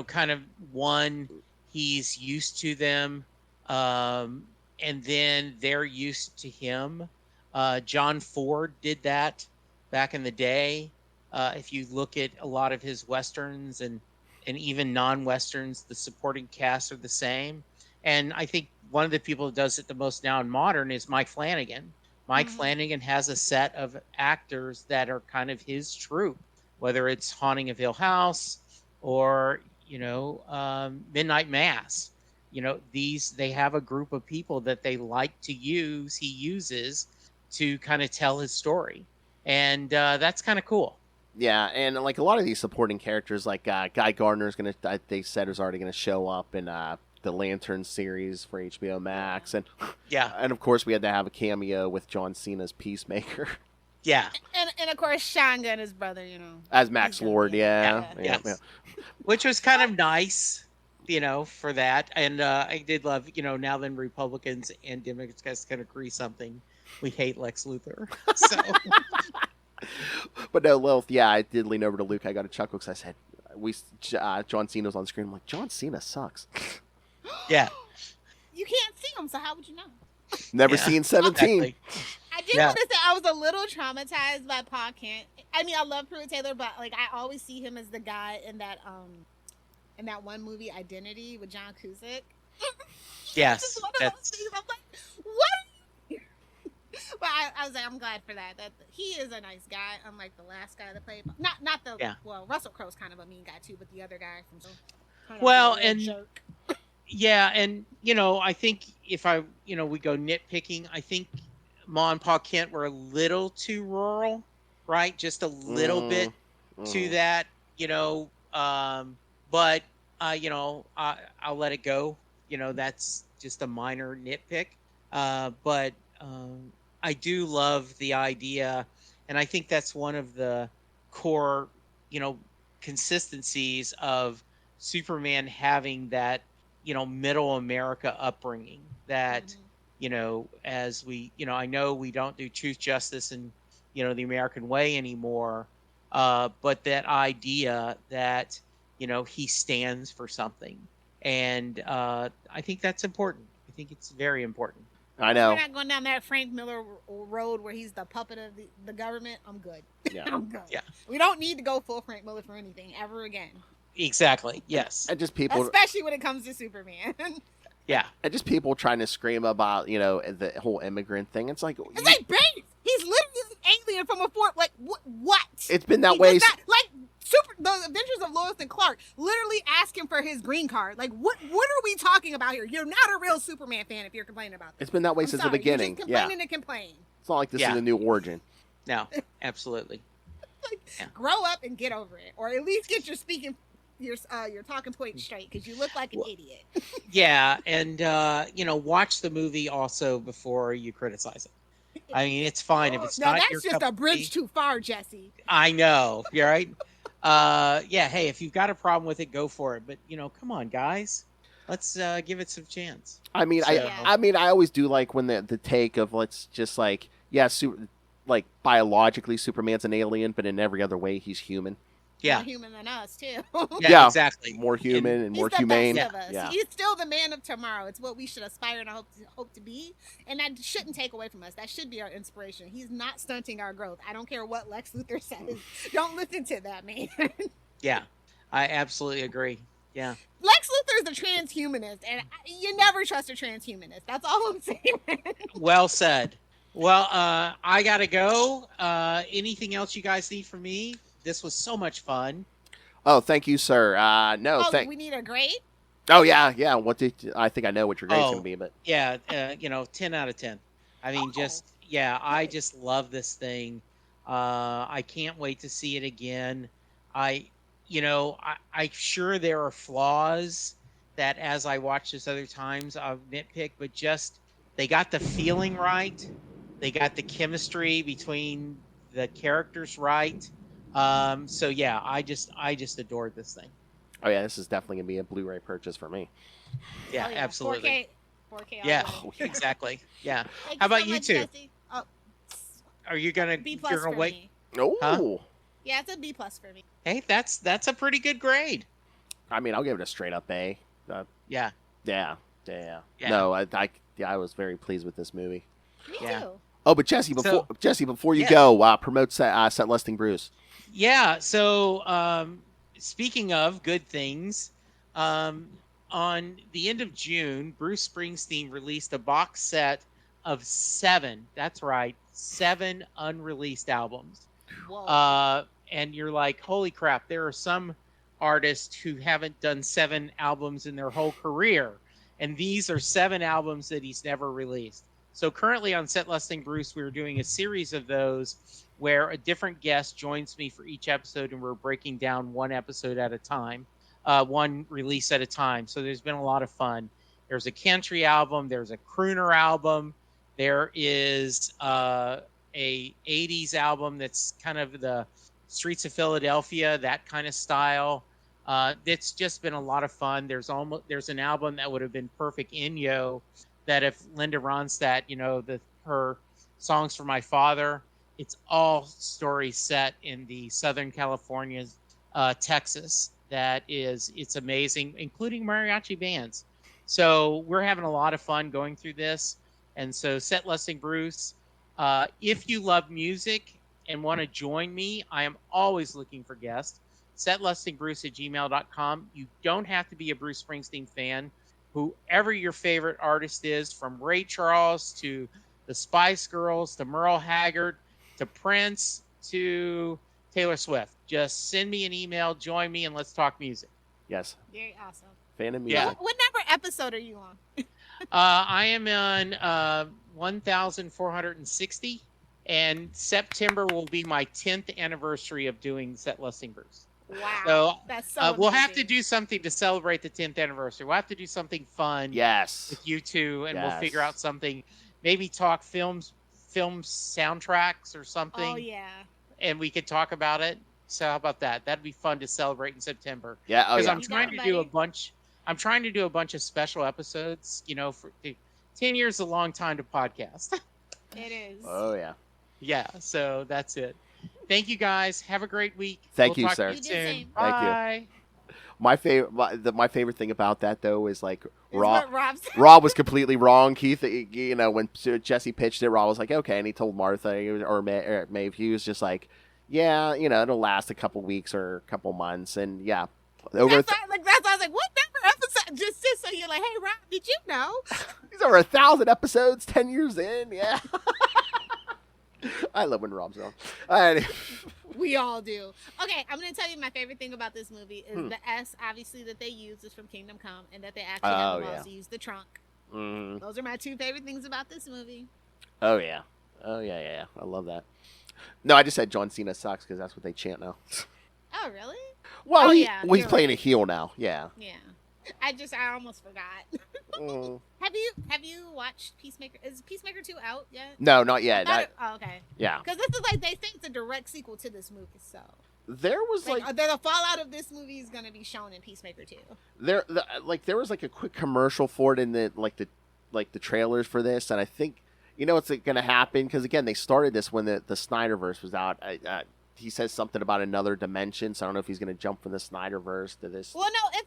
kind of one, he's used to them, and then they're used to him. John Ford did that back in the day. If you look at a lot of his westerns and even non-westerns, the supporting cast are the same. And I think one of the people who does it the most now in modern is Mike Flanagan. Mike Flanagan has a set of actors that are kind of his troupe, whether it's Haunting of Hill House or, Midnight Mass. They have a group of people that they like to use, he uses to kind of tell his story. And that's kind of cool. Yeah, and like a lot of these supporting characters, like Guy Gardner's they said is already gonna show up in the Lantern series for HBO Max, and and of course we had to have a cameo with John Cena's Peacemaker. Yeah, and of course Sean Gunn, his brother, as Max Lord. Yeah. Which was kind of nice, for that. And I did love, now then Republicans and Democrats can agree something. We hate Lex Luthor. So. But no, Lilith, I did lean over to Luke. I got a chuckle because I said, John Cena's on screen. I'm like, John Cena sucks. Yeah. You can't see him, so how would you know? Never seen 17. Exactly. I did want to say I was a little traumatized by Paul Kent. I mean, I love Pruitt Taylor, but like I always see him as the guy in that one movie Identity with John Cusack. Yes. One of those things. I'm like, what? But I was like, I'm glad for that. That he is a nice guy, unlike the last guy that played. Not the well, Russell Crowe's kind of a mean guy too, but the other guy from jerk. Yeah, and I think if we go nitpicking, I think Ma and Pa Kent were a little too rural, right? Just a little bit to that, but I'll let it go. That's just a minor nitpick, but. I do love the idea, and I think that's one of the core, consistencies of Superman having that, middle America upbringing that, as we, I know we don't do truth, justice, and, the American way anymore, but that idea that, he stands for something. And I think that's important. I think it's very important. I know. We're not going down that Frank Miller road where he's the puppet of the government. I'm good. Yeah. I'm good. Yeah. We don't need to go full Frank Miller for anything ever again. Exactly. Yes. And just people, especially when it comes to Superman. Yeah. And just people trying to scream about, the whole immigrant thing. It's like Bates. He's literally an alien from a fort. Like what? It's been that way. The Adventures of Lois and Clark literally asking for his green card. Like, what are we talking about here? You're not a real Superman fan if you're complaining about this. It's been that way since the beginning. You're just complaining to complain. It's not like this is a new origin. No, absolutely. Grow up and get over it, or at least get your speaking your talking point straight because you look like an idiot. Yeah, and watch the movie also before you criticize it. I mean, it's fine if it's Now not your that's just cup a of bridge tea. too far, Jesse. I know, you're right. Yeah, hey, if you've got a problem with it, go for it. But come on, guys, let's give it some chance. I mean, So, I always do like when the take of let's just like like biologically Superman's an alien, but in every other way he's human. yeah, More human than us too. yeah, exactly. More human and more He's the humane. best of us. Yeah. He's still the man of tomorrow. It's what we should aspire and hope to be, and that shouldn't take away from us. That should be our inspiration. He's not stunting our growth. I don't care what Lex Luthor says. Don't listen to that man. Yeah, I absolutely agree. Yeah. Lex Luthor is a transhumanist, and you never trust a transhumanist. That's all I'm saying. Well said. Well, I gotta go. Anything else you guys need from me? This was so much fun. Oh, thank you, sir. No, thank. We need a grade. Oh yeah. What did I think I know what your grade's gonna be, but Yeah, 10 out of 10. I mean, I just love this thing. I can't wait to see it again. I'm sure there are flaws that as I watch this other times I've nitpicked, but just they got the feeling right. They got the chemistry between the characters right. So yeah, I just adored this thing. oh yeah, this is definitely gonna be a Blu-ray purchase for me. Yeah, Oh, absolutely. 4K. Yeah, already. exactly. Yeah. Thank How about so you much, two? Jesse. Oh, Are you gonna B you're plus gonna for wait? me. Oh, Huh? Yeah, it's a B plus for me. Hey, that's a pretty good grade. I mean, I'll give it a straight up A. Yeah. Yeah. Yeah. No, I was very pleased with this movie. Me Yeah. too. Oh, but Jesse, before you Yes. go, promote Set Listing Bruce. Yeah. So, speaking of good things, on the end of June, Bruce Springsteen released a box set of 7. That's right, 7 unreleased albums. Whoa. And you're like, holy crap! There are some artists who haven't done 7 albums in their whole career, and these are 7 albums that he's never released. So currently on Set Listing Bruce, we're doing a series of those where a different guest joins me for each episode, and we're breaking down one episode at a time, one release at a time. So there's been a lot of fun. There's a country album. There's a crooner album. There is a 80s album that's kind of the Streets of Philadelphia, that kind of style. It's just been a lot of fun. There's an album that would have been perfect in Yo, that if Linda Ronstadt, her Songs for My Father, it's all stories set in the Southern California, Texas. It's amazing, including mariachi bands. So we're having a lot of fun going through this. And so Set Listing Bruce, if you love music and want to join me, I am always looking for guests. setlistingbruce@gmail.com. You don't have to be a Bruce Springsteen fan. Whoever your favorite artist is, from Ray Charles to the Spice Girls to Merle Haggard to Prince to Taylor Swift, just send me an email, join me, and let's talk music. Yes. Very awesome. Fan of music. Yeah. What number episode are you on? I am on 1460, and September will be my 10th anniversary of doing Set Listing Bruce. Wow. So that's so we'll have to amazing. do something to celebrate the 10th anniversary. We'll have to do something fun Yes. with you two, and we'll Yes. figure out something. Maybe talk film soundtracks or something. Oh yeah. And we could talk about it. So how about that? That'd be fun to celebrate in September. Yeah. Oh Because yeah. I'm trying to do a bunch. I'm trying to do a bunch of special episodes. For 10 years is a long time to podcast. It is. Oh yeah. Yeah. So that's it. Thank you guys. Have a great week. Thank We'll you, talk sir. to You do soon. same. Thank you. Bye. My favorite thing about that though is like Is Rob. what Rob said. Rob was completely wrong. Keith, when Jesse pitched it, Rob was like, okay, and he told Martha or Maeve, he was just like, yeah, it'll last a couple weeks or a couple months, and yeah, over That's why I was like, what number episode? Just so you're like, hey Rob, did you know? he's over 1,000 episodes, 10 years in, yeah. I love when Rob's on. We all do. Okay, I'm gonna tell you my favorite thing about this movie is the S, obviously, that they use is from Kingdom Come, and that they actually have the balls to use the trunk. Mm. Those are my 2 favorite things about this movie. Oh yeah. I love that. No, I just said John Cena sucks because that's what they chant now. Oh really? Well, Oh, he's yeah, you're playing right. a heel now. Yeah. Yeah. I almost forgot. Mm. Have you watched Peacemaker? Is Peacemaker 2 out yet? No, not I yet. thought oh, okay. Yeah. Because this is like they think it's a direct sequel to this movie, so There was like the fallout of this movie is gonna be shown in Peacemaker 2. there was like a quick commercial for it in the trailers for this, and I think what's going to happen, because again they started this when the Snyderverse was out. He says something about another dimension, so I don't know if he's going to jump from the Snyderverse to this. Well, no,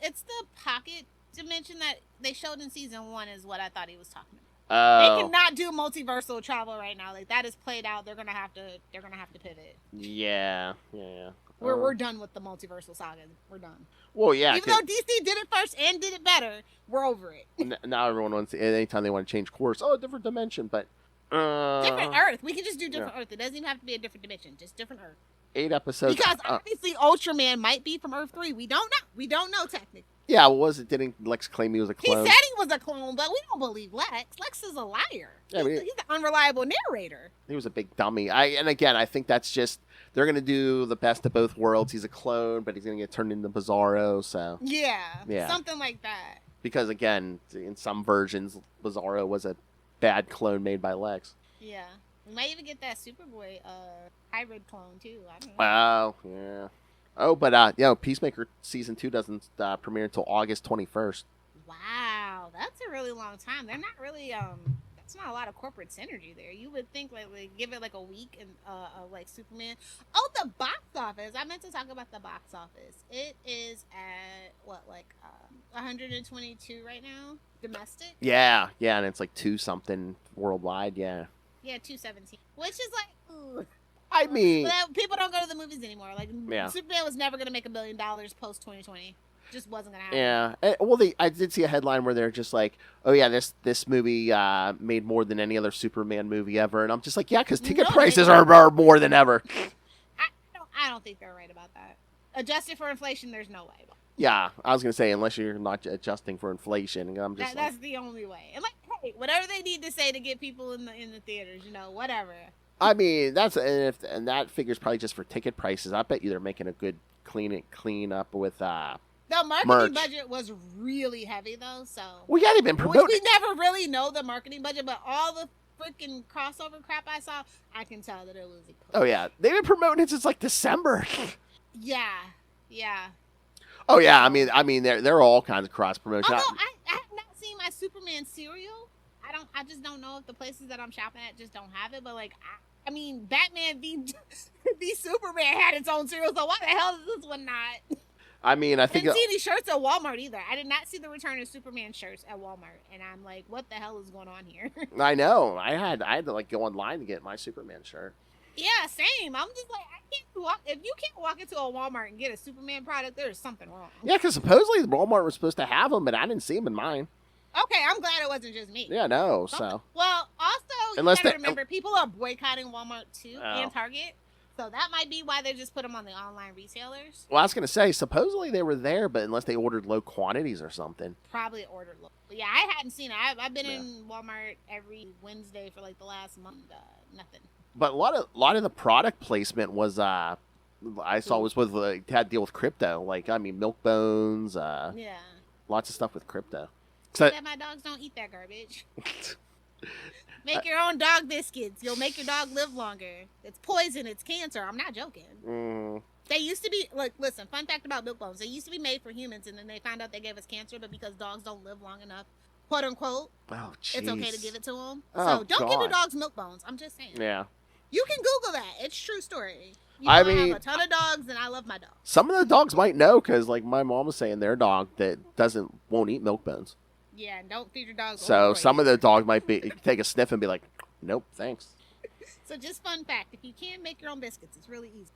it's the pocket dimension that they showed in season 1 is what I thought he was talking about. They cannot do multiversal travel right now. Like that is played out. They're gonna have to pivot. Yeah. We're done with the multiversal saga. We're done. Well, yeah. Even though DC did it first and did it better, we're over it. Now everyone wants anytime they want to change course. Oh, different dimension, but different Earth. We can just do different Earth. It doesn't even have to be a different dimension. Just different Earth. 8 episodes. Because obviously Ultraman might be from Earth 3. We don't know. We don't know technically. Yeah, what was it? Didn't Lex claim he was a clone? He said he was a clone, but we don't believe Lex. Lex is a liar. Yeah, he's an unreliable narrator. He was a big dummy. I think that's just they're gonna do the best of both worlds. He's a clone, but he's gonna get turned into Bizarro. So yeah, something like that. Because again, in some versions, Bizarro was a bad clone made by Lex. Yeah, we might even get that Superboy hybrid clone too. I don't know. Wow. Yeah. Oh, but Peacemaker season 2 doesn't premiere until August 21st. Wow, that's a really long time. They're not really that's not a lot of corporate synergy there. You would think like give it like a week and like Superman. Oh, the box office. I meant to talk about the box office. It is at what 122 right now domestic. Yeah, and it's like 2 something worldwide. Yeah. Yeah, 217, which is like. Ooh. I mean, people don't go to the movies anymore. Like yeah. Superman was never gonna make $1 billion post 2020. Just wasn't gonna happen. Yeah. Well, I did see a headline where they're just like, "Oh yeah, this movie made more than any other Superman movie ever," and I'm just like, "Yeah, because ticket prices are more than ever." I don't think they're right about that. Adjusted for inflation, there's no way. Yeah, I was gonna say unless you're not adjusting for inflation, I'm just that's the only way. And like, hey, whatever they need to say to get people in the theaters, whatever. I mean, and that figure's probably just for ticket prices. I bet you they're making a good clean up with the marketing merch. Budget was really heavy though, so well, yeah, they've been promoting. We never really know the marketing budget, but all the freaking crossover crap I saw, I can tell that it was. Oh yeah, they've been promoting it since like December. Yeah. Oh yeah, I mean there are all kinds of cross promotion. Although I have not seen my Superman cereal. I just don't know if the places that I'm shopping at just don't have it. But like, I mean, Batman v Superman had its own cereal, so why the hell is this one not? I mean, I think didn't see any shirts at Walmart either. I did not see the return of Superman shirts at Walmart, and I'm like, what the hell is going on here? I know. I had to like go online to get my Superman shirt. Yeah, same. I'm just like, I can't walk. If you can't walk into a Walmart and get a Superman product, there's something wrong. Yeah, because supposedly Walmart was supposed to have them, but I didn't see them in mine. Okay, I'm glad it wasn't just me. Yeah, no. So well, also you gotta remember people are boycotting Walmart too and Target, so that might be why they just put them on the online retailers. Well, I was gonna say supposedly they were there, but unless they ordered low quantities or something. Probably ordered low. But yeah, I hadn't seen it. I've been in Walmart every Wednesday for like the last month. Nothing. But a lot of the product placement was I saw was with had to deal with crypto. Like I mean, Milk Bones. Yeah. Lots of stuff with crypto. So that my dogs don't eat that garbage. Make your own dog biscuits. You'll make your dog live longer. It's poison. It's cancer. I'm not joking. Mm. They used to be like, listen, fun fact about Milk Bones. They used to be made for humans, and then they found out they gave us cancer, but because dogs don't live long enough, quote unquote, it's okay to give it to them. So don't give your dogs Milk Bones. I'm just saying. Yeah. You can Google that. It's a true story. I mean, I have a ton of dogs, and I love my dogs. Some of the dogs might know because, like, my mom was saying their dog that won't eat Milk Bones. Yeah, and don't feed your dogs. So some of the dogs might take a sniff and be like, "Nope, thanks." So just fun fact: if you can make your own biscuits, it's really easy.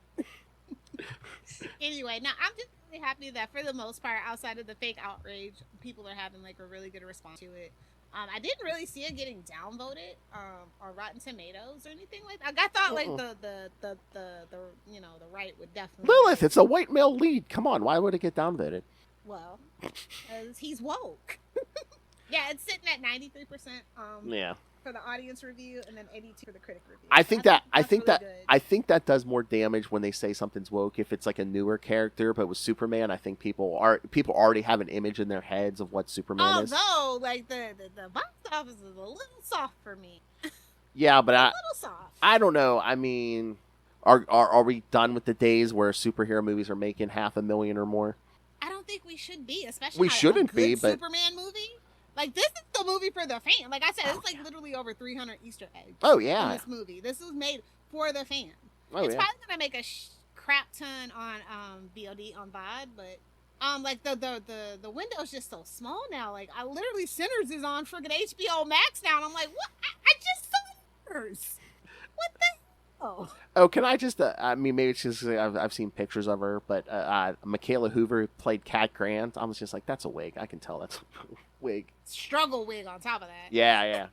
Anyway, now I'm just really happy that for the most part, outside of the fake outrage, people are having like a really good response to it. I didn't really see it getting downvoted or Rotten Tomatoes or anything like that. I thought like the right would definitely. Lilith, it's a white male lead. Come on, why would it get downvoted? Well, because he's woke. Yeah, it's sitting at 93%. Yeah. for the audience review, and then 82 for the critic review. I think really I think that does more damage when they say something's woke if it's like a newer character. But with Superman, I think people already have an image in their heads of what Superman is. Although, like the box office is a little soft for me. Yeah, but a little soft. I don't know. I mean, are we done with the days where superhero movies are making $500,000 or more? I don't think we should be, especially we shouldn't a good be. But Superman movie. Like, this is the movie for the fan. Like I said, it's like literally over 300 Easter eggs. Oh yeah. In this movie, this was made for the fan. Oh, it's yeah. probably gonna make a crap ton on VOD on VOD, but like the window is just so small now. Like I literally Sinners is on freaking HBO Max now, and I'm like, what? I just saw Sinners. What the hell? Oh, can I just? I mean, maybe it's just I've seen pictures of her, but Michaela Hoover who played Cat Grant. I was just like, that's a wig. I can tell that's a wig. Struggle wig on top of that. Yeah.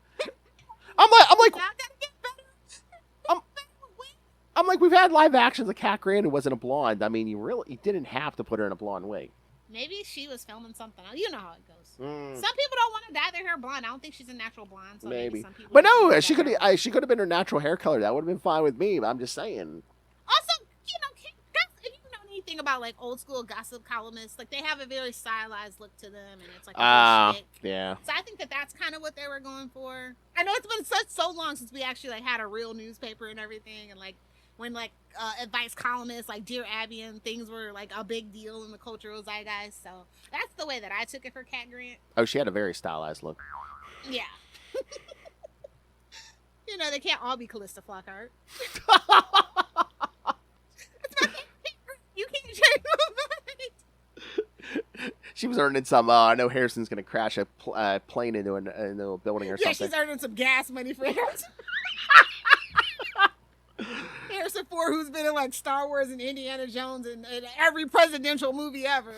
I'm like, I'm like, we've had live actions of Cat Grant who wasn't a blonde. I mean, you didn't have to put her in a blonde wig. Maybe she was filming something else. You know how it goes. Mm. Some people don't want to dye their hair blonde. I don't think she's a natural blonde. So maybe some people but no, she could have been her natural hair color. That would have been fine with me. But I'm just saying. Also, if you know anything about like old school gossip columnists, like they have a very stylized look to them, and it's like a shtick. Yeah. So I think that's kind of what they were going for. I know it's been so long since we actually like had a real newspaper and everything, and like when like advice columnists like Dear Abby and things were like a big deal in the cultural zeitgeist. So that's the way that I took it for Cat Grant. Oh, she had a very stylized look. Yeah. They can't all be Callista Flockhart. You can't change my mind. She was earning some. I know Harrison's going to crash a plane into a building or something. Yeah, she's earning some gas money for Harrison. Harrison Ford, who's been in like Star Wars and Indiana Jones and every presidential movie ever.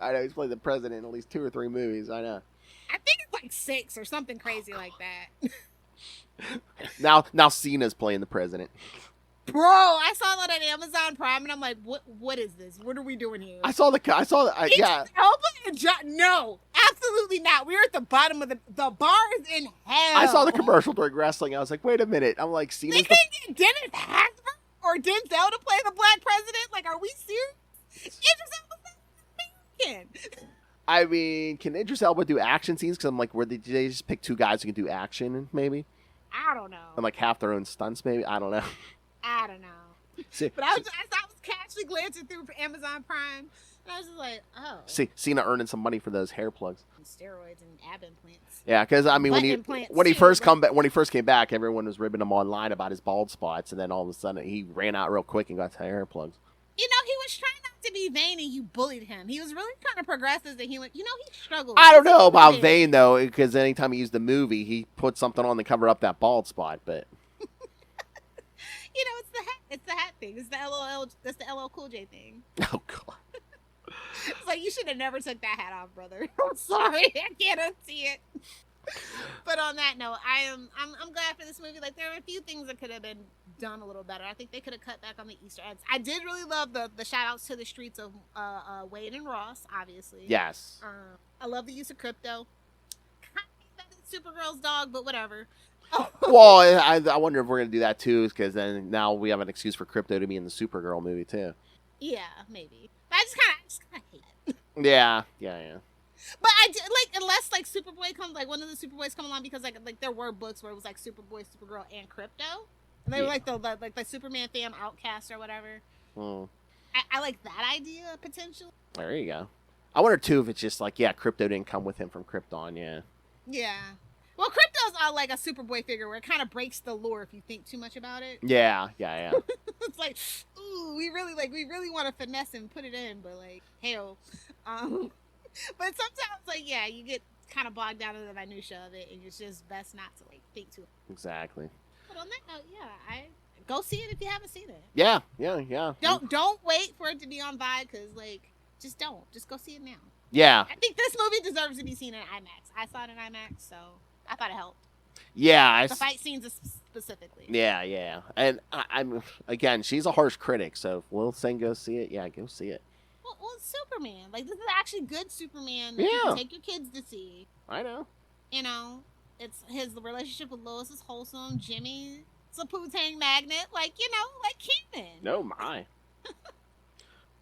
I know he's played the president in at least 2 or 3 movies. I know. I think it's like 6 or something crazy like that. Now Cena's playing the president. Bro, I saw that on Amazon Prime, and I'm like, what is this? What are we doing here? I saw the yeah. No, absolutely not. We're at the bottom of the bar is in hell. I saw the commercial during wrestling. I was like, wait a minute. I'm like, Cena's they can't get Dennis Haysbert or Denzel to play the black president? Like, are we serious? I mean, can Idris Elba do action scenes? Because I'm like, did they just pick 2 guys who can do action, maybe? I don't know. And like half their own stunts, maybe? I don't know. I don't know. But I was casually glancing through Amazon Prime, and I was just like, oh. See, Cena earning some money for those hair plugs. Steroids and ab implants. Yeah, because I mean, when he first came back, everyone was ribbing him online about his bald spots, and then all of a sudden he ran out real quick and got hair plugs. He was trying not to be vain, and you bullied him. He was really trying to progress as a human. He struggled. I don't know about vain though, because anytime he used the movie, he put something on to cover up that bald spot. But it's the hat thing. It's the LOL. That's the LL Cool J thing. Oh God. It's like you should have never took that hat off, brother. I'm sorry, I can't unsee it. But on that note, I'm glad for this movie. Like there are a few things that could have been done a little better. I think they could have cut back on the Easter eggs. I did really love the shout outs to the streets of Wade and Ross, obviously. Yes. I love the use of crypto. Kind of Supergirl's dog, but whatever. Well, I wonder if we're gonna do that too, because then now we have an excuse for crypto to be in the Supergirl movie too. Yeah, maybe. But I just kind of hate it. Yeah. But I did, like, unless like Superboy comes, like one of the Superboys come along, because like there were books where it was like Superboy, Supergirl, and Crypto, and they were like the Superman fam outcast or whatever. I like that idea potentially. There you go. I wonder too if it's just like Crypto didn't come with him from Krypton. Yeah. Well, Crypto's like a Superboy figure where it kind of breaks the lore if you think too much about it. Yeah. It's like, ooh, we really want to finesse and put it in, but like, hell. But sometimes, you get kind of bogged down in the minutia of it, and it's just best not to think too. Exactly. But on that note, I go see it if you haven't seen it. Yeah. Don't wait for it to be on Vibe, because just don't. Just go see it now. Yeah. I think this movie deserves to be seen in IMAX. I saw it in IMAX, so I thought it helped. Yeah. The fight scenes specifically. Yeah. And I'm again, she's a harsh critic, so if Will's saying go see it, go see it. Well, it's Superman. This is actually good Superman that Yeah. you can take your kids to see. I know. It's his relationship with Lois is wholesome. Jimmy's a poo-tang magnet, like Keenan. No, my.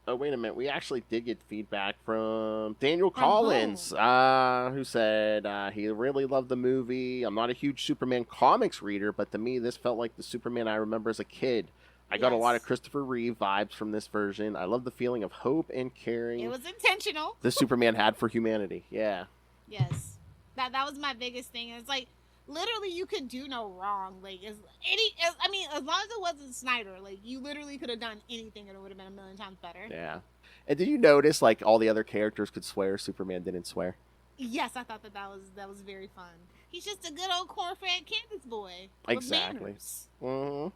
Oh, wait a minute. We actually did get feedback from Daniel Collins, who said he really loved the movie. I'm not a huge Superman comics reader, but to me, this felt like the Superman I remember as a kid. I got a lot of Christopher Reeve vibes from this version. I love the feeling of hope and caring. It was intentional. The Superman had for humanity. Yeah. Yes. That was my biggest thing. It's like, literally, you could do no wrong. Like, as long as it wasn't Snyder, like, you literally could have done anything and it would have been a million times better. Yeah. And did you notice, like, all the other characters could swear, Superman didn't swear? Yes, I thought that was very fun. He's just a good old cornfed Kansas boy. Exactly. Mm-hmm.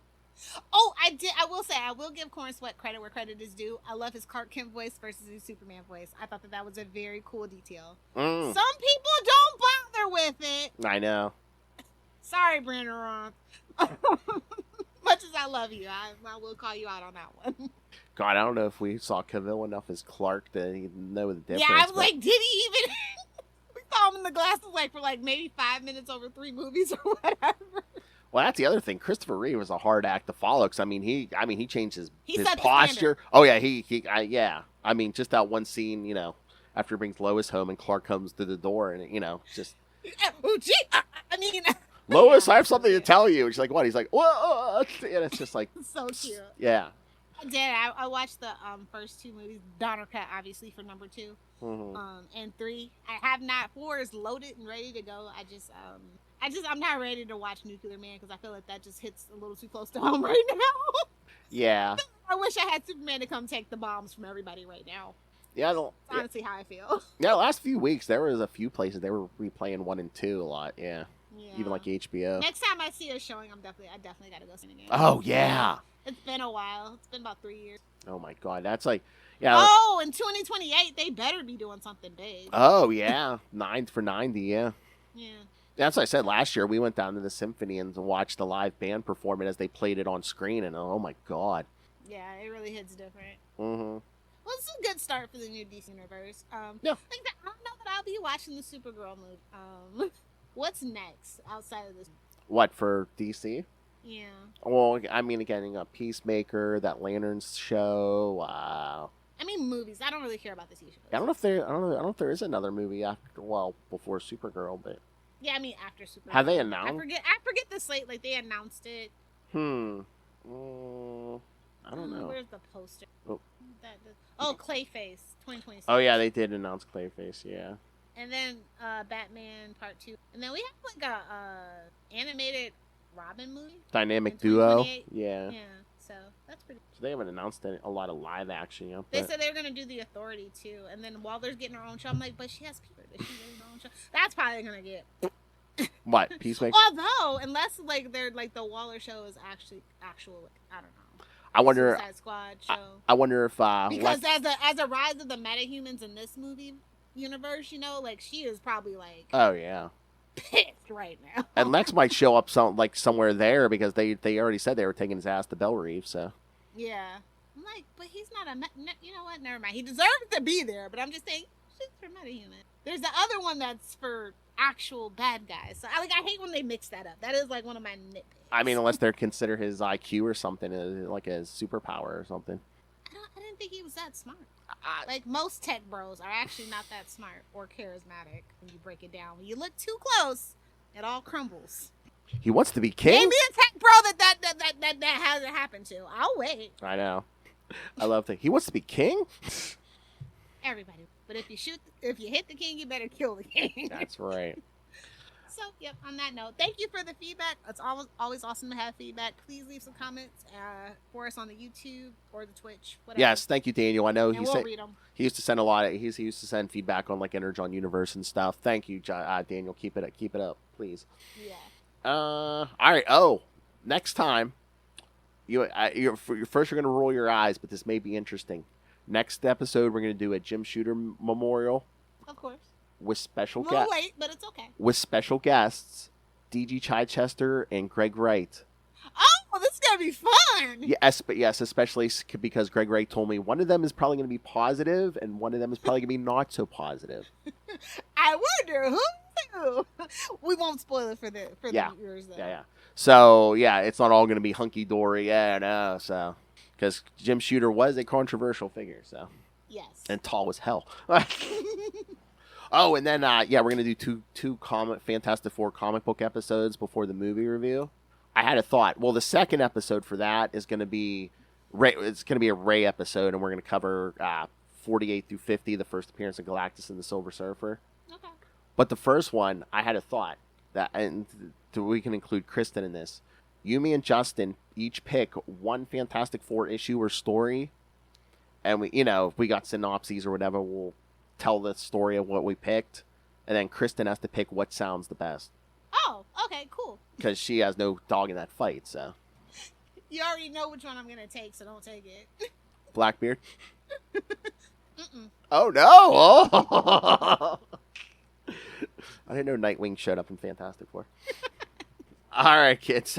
Oh, I will say, I will give Corn Sweat credit where credit is due. I love his Clark Kent voice versus his Superman voice. I thought that was a very cool detail. Some people don't bother with it. I know. Sorry, Brandon Roth. Much as I love you, I will call you out on that one. God, I don't know if we saw Cavill enough as Clark to even know the difference. Yeah, I was like, did he even... We saw him in the glasses like for like maybe 5 minutes over 3 movies or whatever. Well, that's the other thing. Christopher Reeve was a hard act to follow because he changed his posture. Oh yeah, yeah. I mean, just that one scene, after he brings Lois home and Clark comes to the door and just. Oh gee, I mean. Lois, I have something to tell you. And she's like, what? He's like, whoa, and it's just like. So cute. Yeah. I did. I watched the first 2 movies. Donner Cut, obviously, for number 2. Mm-hmm. And 3. I have not. 4 is loaded and ready to go. I'm not ready to watch Nuclear Man because I feel like that just hits a little too close to home right now. Yeah. I wish I had Superman to come take the bombs from everybody right now. Yeah, that's honestly how I feel. Yeah, the last few weeks there was a few places they were replaying 1 and 2 a lot. Yeah. Even like HBO. Next time I see a showing, I definitely gotta go see it again. Oh yeah. It's been a while. It's been about 3 years. Oh my God, that's like, yeah. Oh, in 2028, they better be doing something big. Oh yeah, 9 for 90. Yeah. Yeah. That's what I said last year. We went down to the Symphony and watched the live band perform it as they played it on screen, and oh my God. Yeah, it really hits different. Mm-hmm. Well, it's a good start for the new DC universe. Yeah. I don't know that I'll be watching the Supergirl movie. What's next outside of this? What, for DC? Yeah. Well, I mean, again, you got Peacemaker, that Lanterns show. I mean, movies. I don't really care about the TV shows. I don't know if there is another movie before Supergirl, but. Yeah, I mean after Supergirl. Have they announced? I forget the slate. Like they announced it. I don't know. Where's the poster? Oh. Clayface, 2026. Oh yeah, they did announce Clayface. Yeah. And then Batman Part 2, and then we have like a animated Robin movie. Dynamic duo. Yeah. Yeah. So that's pretty. So they haven't announced a lot of live action yet. They said they were gonna do The Authority too, and then Waller's getting her own show. I'm like, but she has Peter. Does she get her own show? That's probably gonna get. What, Peacemaker? Although, unless like they're like the Waller show is actual, like, I don't know. I wonder. Suicide Squad show. I wonder if because as a rise of the metahumans in this movie universe, like she is probably like. Oh yeah. Pissed right now. And Lex might show up somewhere there because they already said they were taking his ass to Belle Reeve. So. Yeah, I'm like, but he's not you know what? Never mind. He deserves to be there, but I'm just saying, shit's for metahuman. There's the other one that's for actual bad guys. So I hate when they mix that up. That is like one of my nitpicks. I mean, unless they consider his IQ or something like a superpower or something. I didn't think he was that smart. Like most tech bros are actually not that smart or charismatic when you break it down. When you look too close, it all crumbles. He wants to be king. Maybe a tech bro that hasn't happened to. I'll wait. I know. I love that. He wants to be king. Everybody. But if you hit the king, you better kill the king. That's right. So, yep, on that note, thank you for the feedback. It's always awesome to have feedback. Please leave some comments for us on the YouTube or the Twitch, whatever. Yes, thank you, Daniel. I know we'll read them. He used to send he used to send feedback on like Energon Universe and stuff. Thank you, Daniel. Keep it up, please. Yeah. All right. Oh, next time, you're first you're gonna roll your eyes, but this may be interesting. Next episode, we're gonna do a Jim Shooter memorial. Of course. With special guests. Late, but it's okay. With special guests, DG Chichester and Greg Wright. Oh, this is gonna be fun. Yes, especially because Greg Wright told me one of them is probably gonna be positive and one of them is probably gonna be not so positive. I wonder who Ew. We won't spoil it for the Yeah. viewers though. Yeah. So yeah, it's not all going to be hunky dory. Yeah, no. So because Jim Shooter was a controversial figure. So Yes. and tall as hell. Oh, and then yeah, we're gonna do two Fantastic Four comic book episodes before the movie review. I had a thought. Well, the second episode for that is gonna be It's gonna be a Ray episode, and we're gonna cover 48 through 50, the first appearance of Galactus and the Silver Surfer. Okay. But the first one, I had a thought that, and we can include Kristen in this. You, me, and Justin each pick one Fantastic Four issue or story, and we, if we got synopses or whatever, we'll tell the story of what we picked, and then Kristen has to pick what sounds the best Oh, okay, cool. because she has no dog in that fight. So You already know which one I'm gonna take, so don't take it. Blackbeard. Mm-mm. Oh no! Oh! I didn't know Nightwing showed up in Fantastic Four. All right, kids.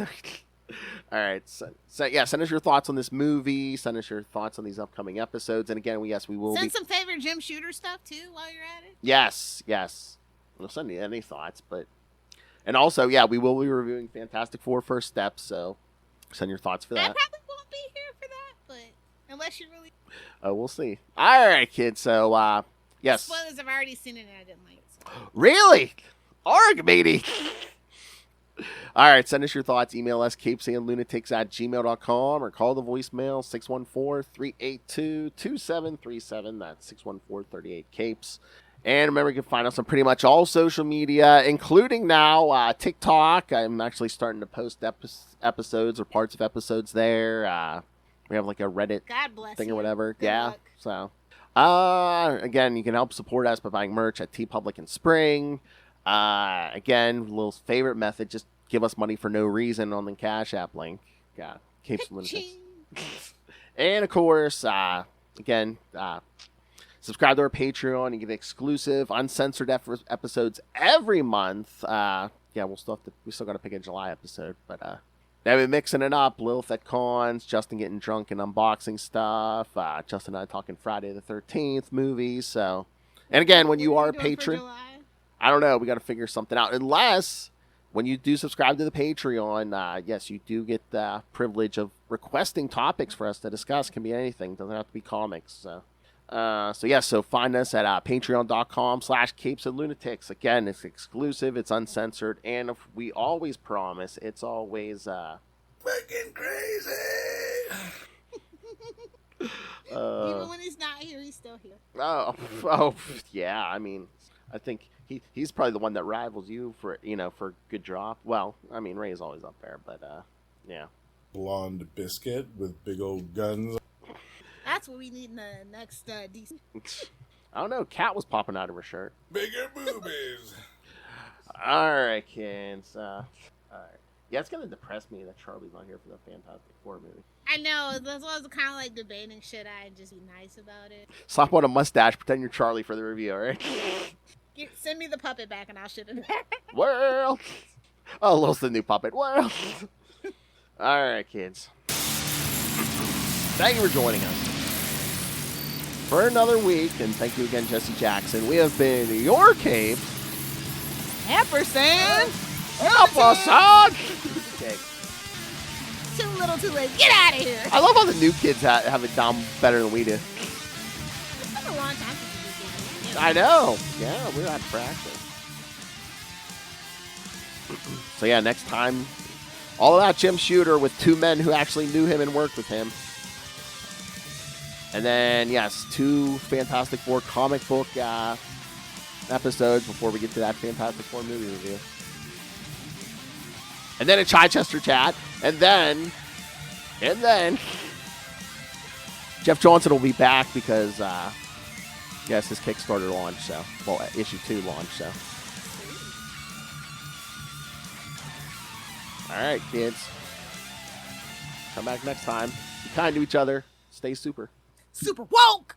All right, so yeah, send us your thoughts on this movie. Send us your thoughts on these upcoming episodes. And again, we will Send some favorite Jim Shooter stuff too while you're at it. Yes. We'll send you any thoughts, and also, yeah, we will be reviewing Fantastic Four First Steps. So send your thoughts for I that. probably won't be here for that, but unless you really. Oh, we'll see. All right, kids. So yes. Spoilers, I've already seen it and I didn't like it. So. Really? Arg, matey. All right, send us your thoughts. Email us, CapesandLunatics@gmail.com, or call the voicemail, 614-382-2737. That's 614-38-CAPES. And remember, you can find us on pretty much all social media, including now TikTok. I'm actually starting to post episodes or parts of episodes there. We have like a Reddit God bless thing you. or whatever. Good Yeah, luck. so... again, you can help support us by buying merch at TeePublic and Spring. Again, little favorite method, just give us money for no reason on the Cash App link. Yeah, Capes and Lunatics. And of course, again, subscribe to our Patreon. You get exclusive, uncensored episodes every month. Yeah, we still got to pick a July episode, but now we're mixing it up. Lilith at cons, Justin getting drunk and unboxing stuff. Justin and I talking Friday the 13th movies. So, and again, when you are a patron, I don't know, we got to figure something out. Unless when you do subscribe to the Patreon, yes, you do get the privilege of requesting topics for us to discuss. Can be anything. Doesn't have to be comics. So find us at patreon.com/CapesandLunatics. Again, it's exclusive, it's uncensored, and we always promise it's always fucking crazy. Even when he's not here, he's still here. Oh, yeah. I mean, I think he's probably the one that rivals you for good drop. Well, I mean, Ray's always up there, but yeah. Blonde biscuit with big old guns. That's what we need in the next DC. I don't know. Cat was popping out of her shirt. Bigger boobies. All right, kids. All right. Yeah, it's gonna depress me that Charlie's not here for the Fantastic Four movie. I know. That's why I was kind of like debating should I just be nice about it. Slap on a mustache, pretend you're Charlie for the review, all right? Send me the puppet back and I'll ship it back. World. Oh, Lil's the new puppet. World. All right, kids. Thank you for joining us for another week, and thank you again, Jesse Jackson. We have been your Cape. Ampersand. Ampersand. Okay. Too little, too late. Get out of here. I love how the new kids have it down better than we do. It's been a long time since we did. I know. Yeah, we're out of practice. So yeah, next time, all about Jim Shooter with two men who actually knew him and worked with him. And then, yes, 2 Fantastic Four comic book episodes before we get to that Fantastic Four movie review. And then a Chichester chat. And then, Jeff Johnson will be back because, yes, his Kickstarter launch, so, well, issue 2 launch, so. All right, kids. Come back next time. Be kind to each other. Stay super. Super woke.